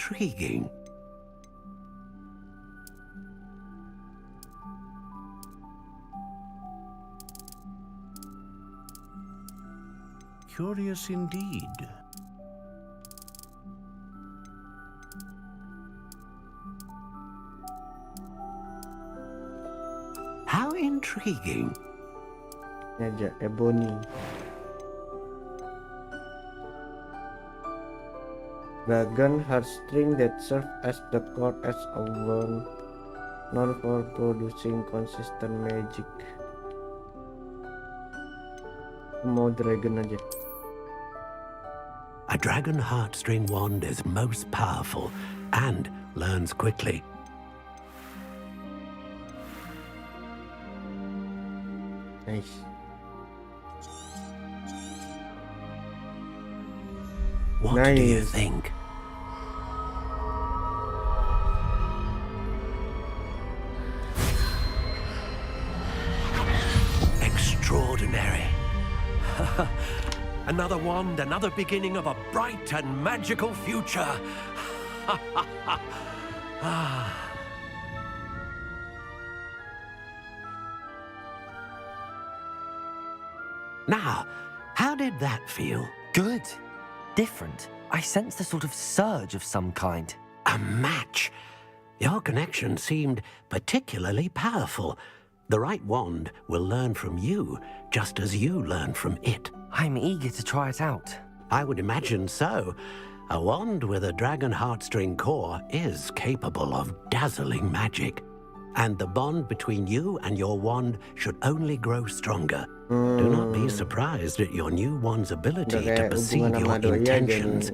intriguing. Curious indeed. How intriguing. Ini aja, ebony. Dragon heartstring that serve as the core as a wand, known for producing consistent magic. Mau dragon aja. A dragon heartstring wand is most powerful and learns quickly. Nice. What do you think? Extraordinary. Another wand, another beginning of a bright and magical future. Now, how did that feel? Good. Different. I sensed a sort of surge of some kind. A match. Your connection seemed particularly powerful. The right wand will learn from you, just as you learn from it. I'm eager to try it out. I would imagine so. A wand with a dragon heartstring core is capable of dazzling magic. And the bond between you and your wand should only grow stronger. Do not be surprised at your new wand's ability to perceive your intentions,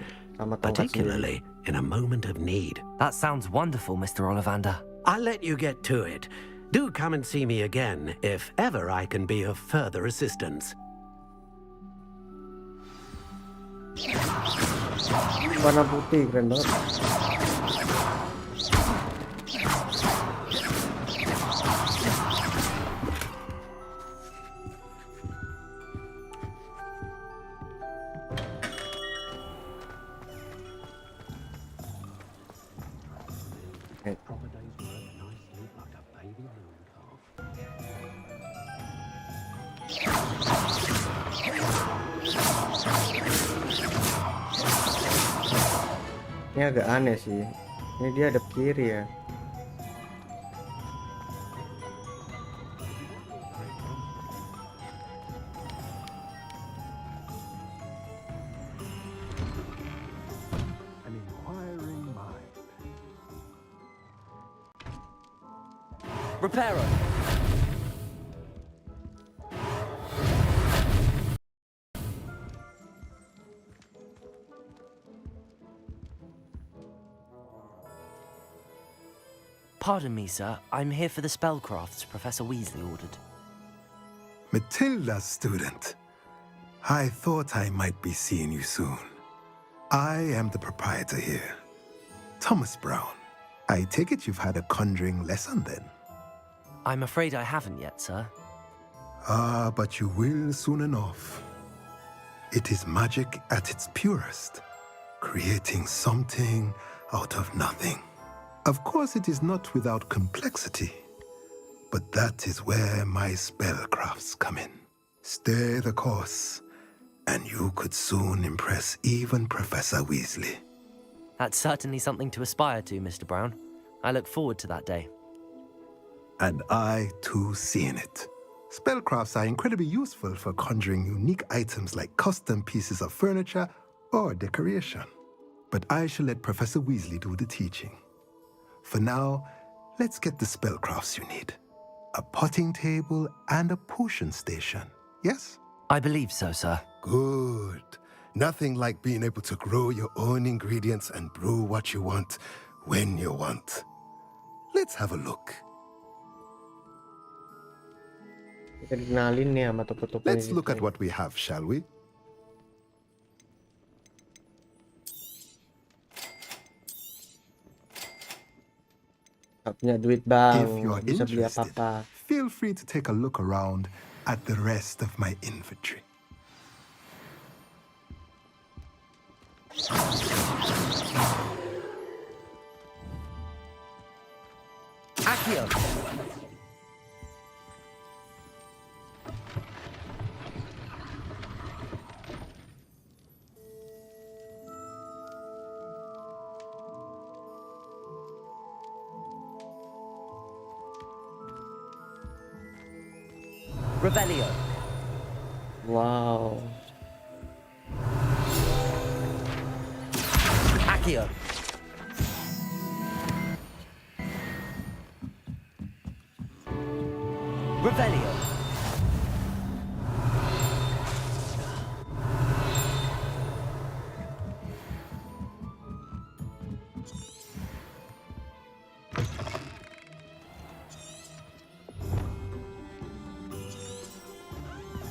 particularly in a moment of need. That sounds wonderful, Mr. Ollivander. I'll let you get to it. Do come and see me again if ever I can be of further assistance. Warna putih keren banget. Ini agak aneh sih. Ini dia ada kiri ya. Reparo. Pardon me, sir. I'm here for the spellcrafts Professor Weasley ordered. Matilda's student. I thought I might be seeing you soon. I am the proprietor here, Thomas Brown. I take it you've had a conjuring lesson then? I'm afraid I haven't yet, sir. Ah, but you will soon enough. It is magic at its purest, creating something out of nothing. Of course, it is not without complexity, but that is where my spellcrafts come in. Stay the course, and you could soon impress even Professor Weasley. That's certainly something to aspire to, Mr. Brown. I look forward to that day. And I, too, seeing it. Spellcrafts are incredibly useful for conjuring unique items like custom pieces of furniture or decoration. But I shall let Professor Weasley do the teaching. For now, let's get the spellcrafts you need. A potting table and a potion station, yes? I believe so, sir. Good. Nothing like being able to grow your own ingredients and brew what you want, when you want. Let's have a look. Let's look at what we have, shall we? Punya duit bang, If you're bisa beli interested, apa-apa. feel free to take a look around at the rest of my inventory. Accio. Revelio. Wow. Accio. Revelio.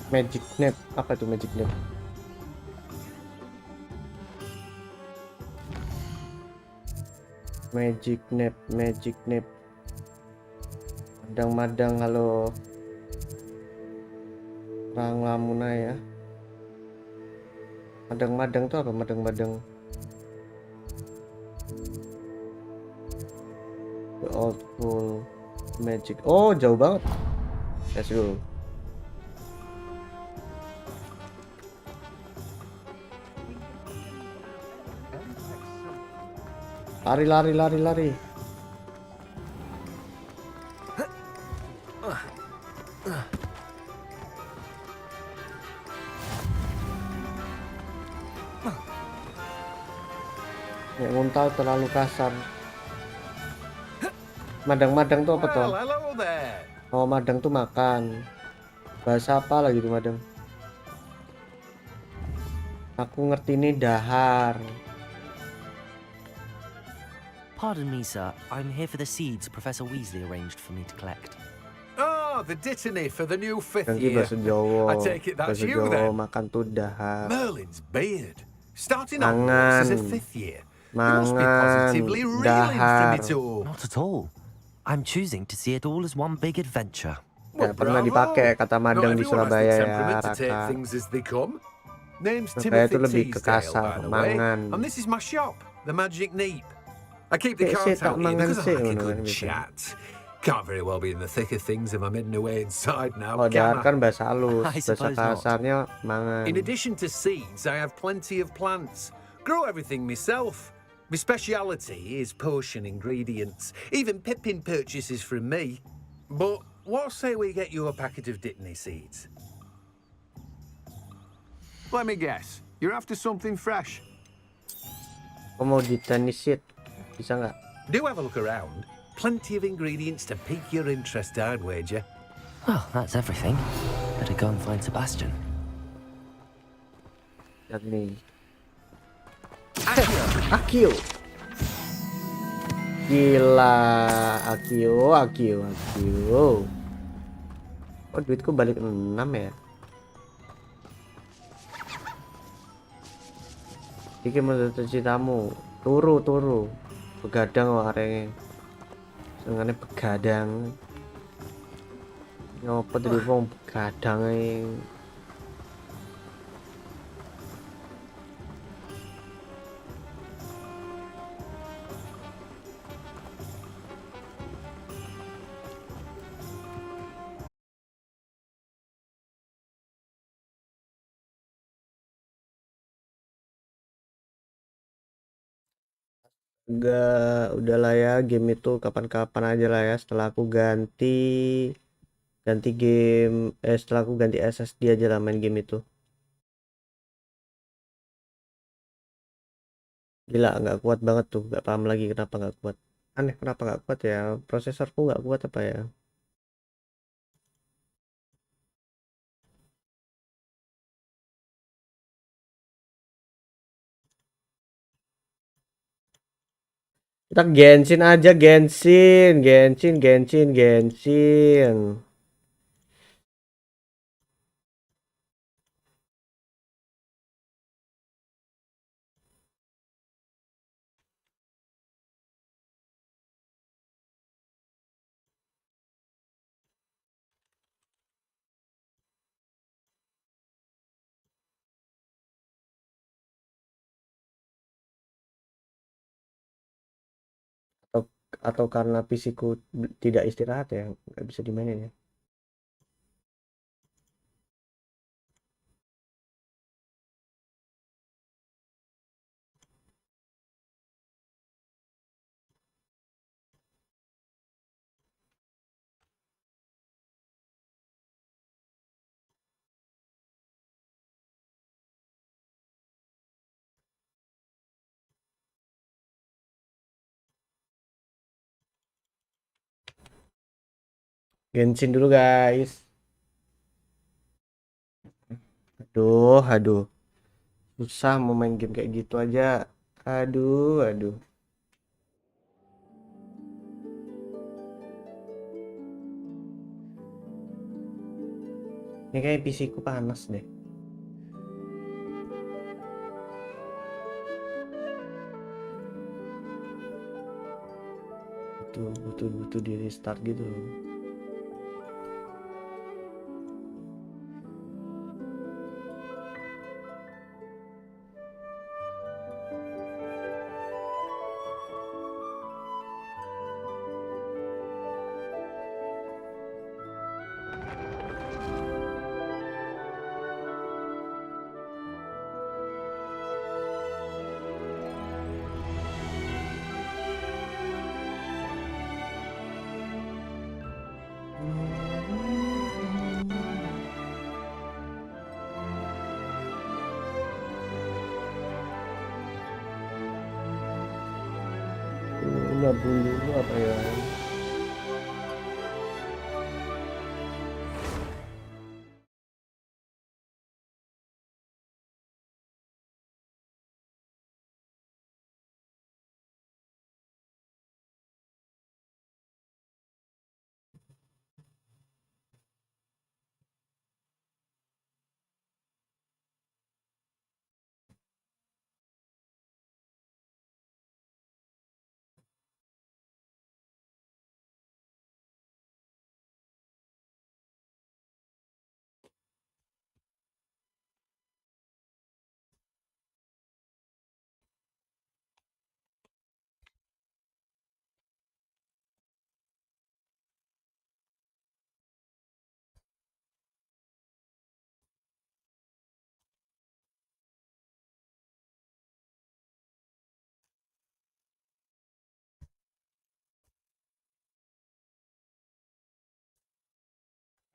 Magic net, apa tuh magic net? Magic net, magic net. Madang-madang, halo. Perang Lamuna ya. Madang-madang tuh apa? Madang-madang. The old school magic. Oh, jauh banget. Let's go. Lari, lari, lari, lari. Ya, nguntal terlalu kasar. Madang-madang tuh apa tuh? Well, hello there. Oh, madang tuh makan. Bahasa apa lagi tuh madang? Aku ngerti ini dahar. Pardon me, sir. I'm here for the seeds Professor Weasley arranged for me to collect. Oh, the dittany for the new fifth Ganti year. bahasa Jawa. I take it that's Bahasa you Jawa then. makan tuh dahar. Merlin's beard. Starting Mangan. onwards as a fifth year. You must be positively Mangan. reeling from Dahar. it all. Not at all. I'm choosing to see it all as one big adventure. Ya, pernah Bravo. dipakai kata madang Not di everyone has the Surabaya ya, temperament to take Raka. things as they come. Name's Surabaya Timothy itu lebih ke Teasdale, kasar, by the way, mangan. and this is my shop, the Magic Neep. I keep the Kayak cart tak out here mangan because I sih, like a ngono good kan biasanya. chat. Can't very well be in the thick of things if I'm hidden away inside now, Oh, can dahar I? kan bahasa halus, I bahasa suppose not. kasarnya mangan. In addition to seeds, I have plenty of plants. Grow everything myself. My speciality is potion ingredients. Even Pippin purchases from me. But what say we get you a packet of Dittany seeds? Let me guess. You're after something fresh. Aku mau ditenisit, bisa nggak? Do have a look around. Plenty of ingredients to pique your interest, I'd wager. Well, that's everything. Better go and find Sebastian. Lihat nih. Akio. Gila, Akio. Oh, duitku balik 6 ya. Iki menurut citamu. Turu. Begadang kok arenge. Senengane begadang. Nyopo tadi wong begadang ae. Udahlah ya, game itu kapan-kapan aja lah ya, setelah aku ganti game, setelah aku ganti SSD aja lah main game itu. Gila, nggak kuat banget tuh, nggak paham lagi kenapa nggak kuat. Aneh, kenapa nggak kuat ya, prosesorku nggak kuat apa ya. Kita Genshin aja, Genshin. atau karena PC-ku tidak istirahat ya, nggak bisa dimainin ya. Genshin dulu guys. Aduh. Susah mau main game kayak gitu aja. Aduh. Ini kayak PC ku panas deh. Butuh di restart gitu. Nabung dulu apa ya?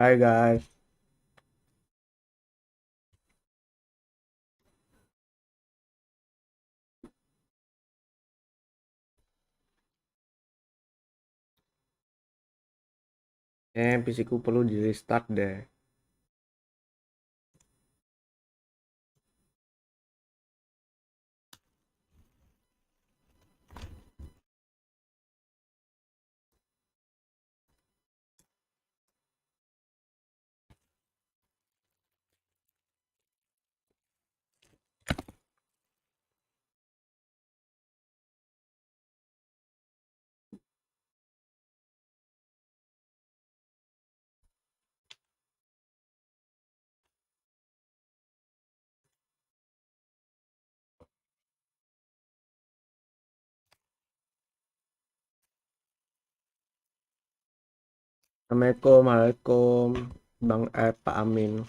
Hai guys. PC ku perlu di restart deh. Assalamualaikum Bang Pak Amin.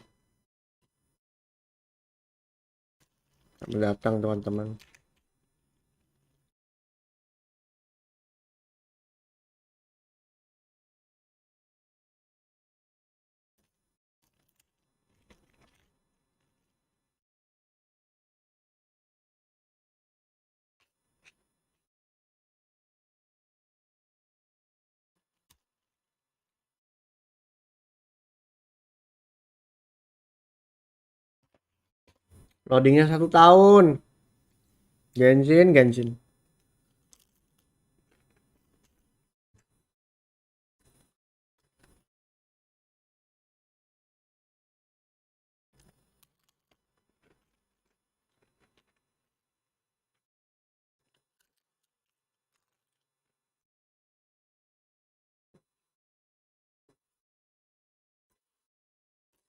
Selamat datang teman-teman. Loadingnya 1 tahun. Genshin.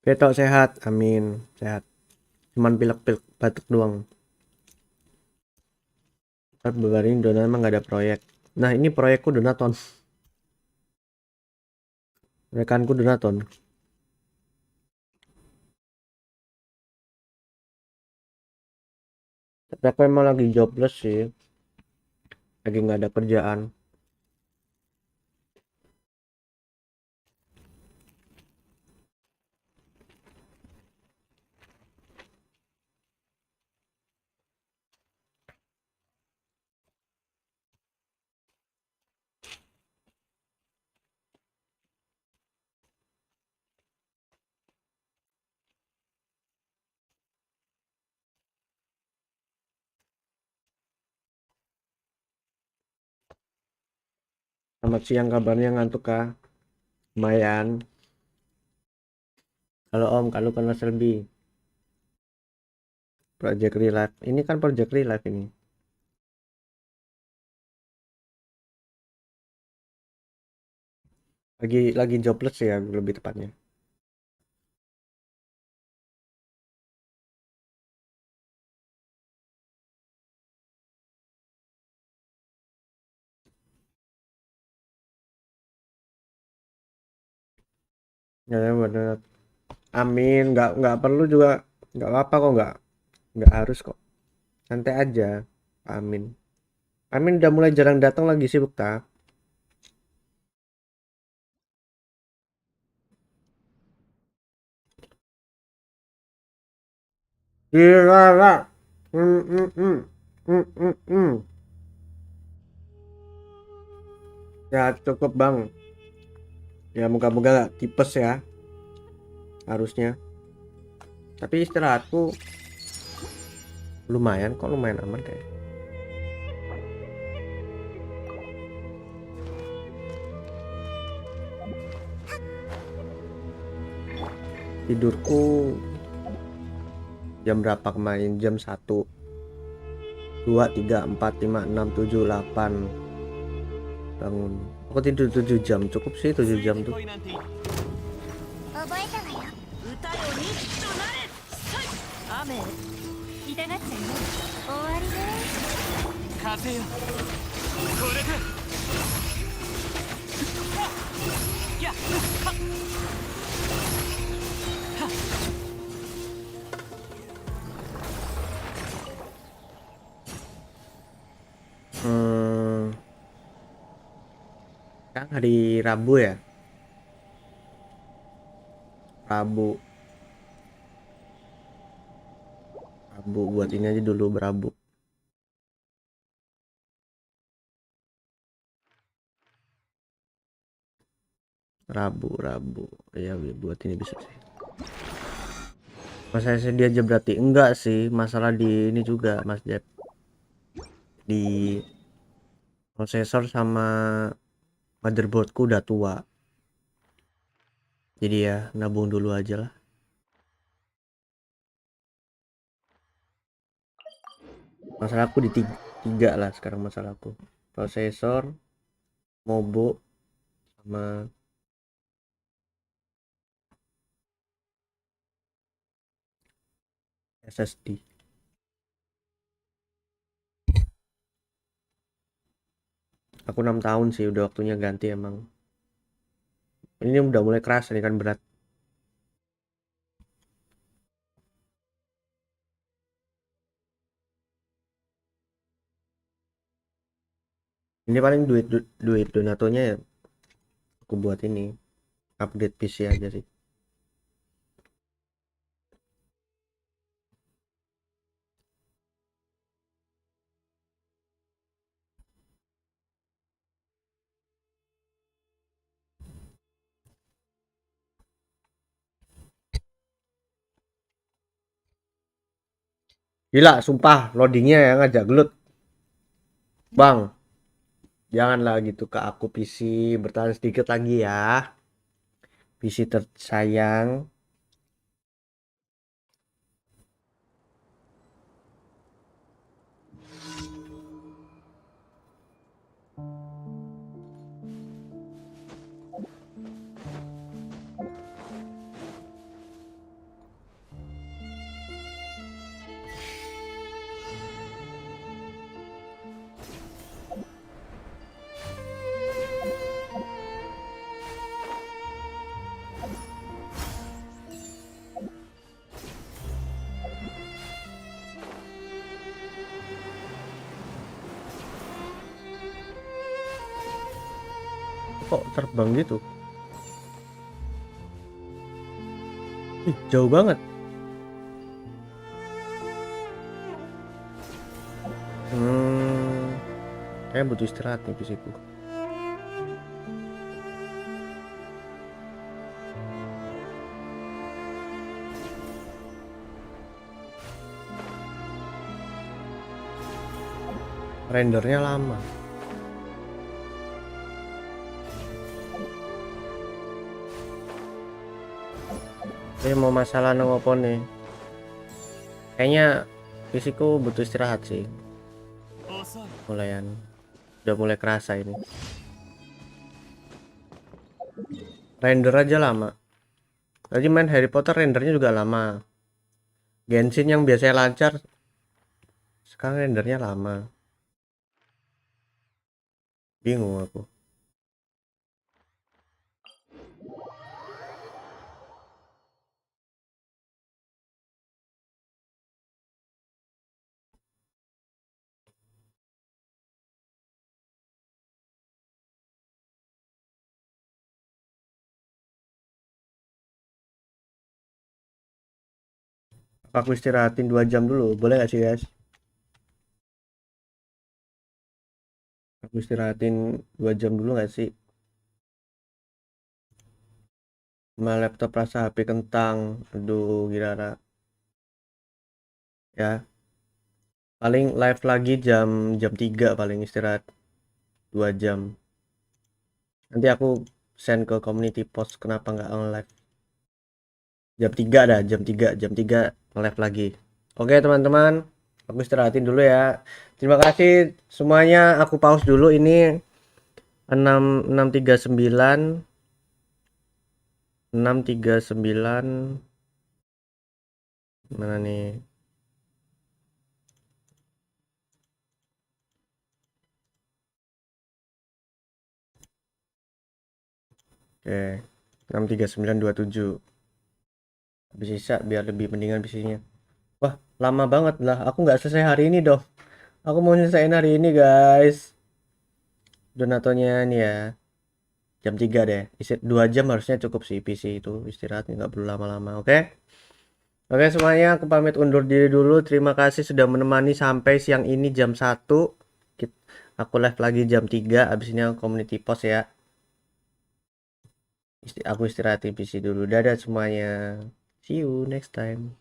Betok sehat, amin. Sehat. Cuman pilek-pilek batuk doang. Ntar bebarin Dona emang gak ada proyek. Nah, ini proyekku Donaton. Rekanku Donaton. Tapi aku emang lagi jobless sih. Lagi nggak ada kerjaan. Selamat siang, kabarnya ngantuk kah? Lumayan. Halo Om, kalau kenal Selby. Project real life. Ini kan project real life ini. Lagi jobless ya lebih tepatnya. Ya benar. Amin, nggak perlu juga, nggak apa kok, nggak harus kok. Santai aja. Amin. Amin udah mulai jarang datang lagi, sibuk tak? Gila. Hmm, hmm, hmm. Hmm, hmm, hmm. Ya cukup bang. Ya moga-moga gak tipes ya. Harusnya. Tapi istirahatku lumayan kok, lumayan aman kayak. Tidurku jam berapa kemarin? Jam 1, 2, 3, 4, 5, 6, 7, 8. Bangun. Aku tidur 7 jam. Cukup sih 7 jam tuh. Kan hari Rabu ya. Rabu buat ini aja dulu, berabu. Rabu ya, buat ini bisa sih. Masa SD aja berarti enggak sih, masalah di ini juga Mas Jep, di prosesor sama motherboardku udah tua, jadi ya nabung dulu aja lah. Masalahku di tiga lah sekarang, masalahku prosesor, mobo, sama SSD. Aku 6 tahun sih, udah waktunya ganti emang. Ini udah mulai keras, ini kan berat. Ini paling duit donatonya ya aku buat ini, upgrade PC aja sih. Gila, sumpah loadingnya yang ngajak gelut. Bang, janganlah gitu ke aku PC, bertahan sedikit lagi ya. PC tersayang. Kok terbang gitu? Ih, jauh banget. Kayaknya butuh istirahat nih PC-ku. Rendernya lama. Ini mau masalah ngopo nih? Kayaknya PC-ku butuh istirahat sih. Udah mulai kerasa ini. Render aja lama. Tadi main Harry Potter rendernya juga lama. Genshin yang biasanya lancar, sekarang rendernya lama. Bingung aku. Aku istirahatin 2 jam dulu, boleh gak sih guys? Aku istirahatin 2 jam dulu gak sih? Sama laptop rasa HP kentang. Aduh, gila. Ya. Paling live lagi jam 3 paling istirahat 2 jam. Nanti aku send ke community post kenapa nggak nge-live. Jam 3 dah, jam 3 nge-live lagi. Oke, teman-teman. Aku istirahatin dulu ya. Terima kasih semuanya. Aku pause dulu ini 639 mana nih? Oke, 63927. Habis sisa biar lebih mendingan bisnisnya. Wah, lama banget lah. Aku nggak selesai hari ini dong. Aku mau nyelesain hari ini guys. Donatonya nih ya. Jam 3 deh. 2 jam harusnya cukup sih PC itu. Istirahatnya nggak perlu lama-lama, oke? Oke semuanya, aku pamit undur diri dulu. Terima kasih sudah menemani sampai siang ini jam 1. Aku live lagi jam 3. Abis ini aku community post ya. Aku istirahatin PC dulu. Dadah semuanya. See you next time.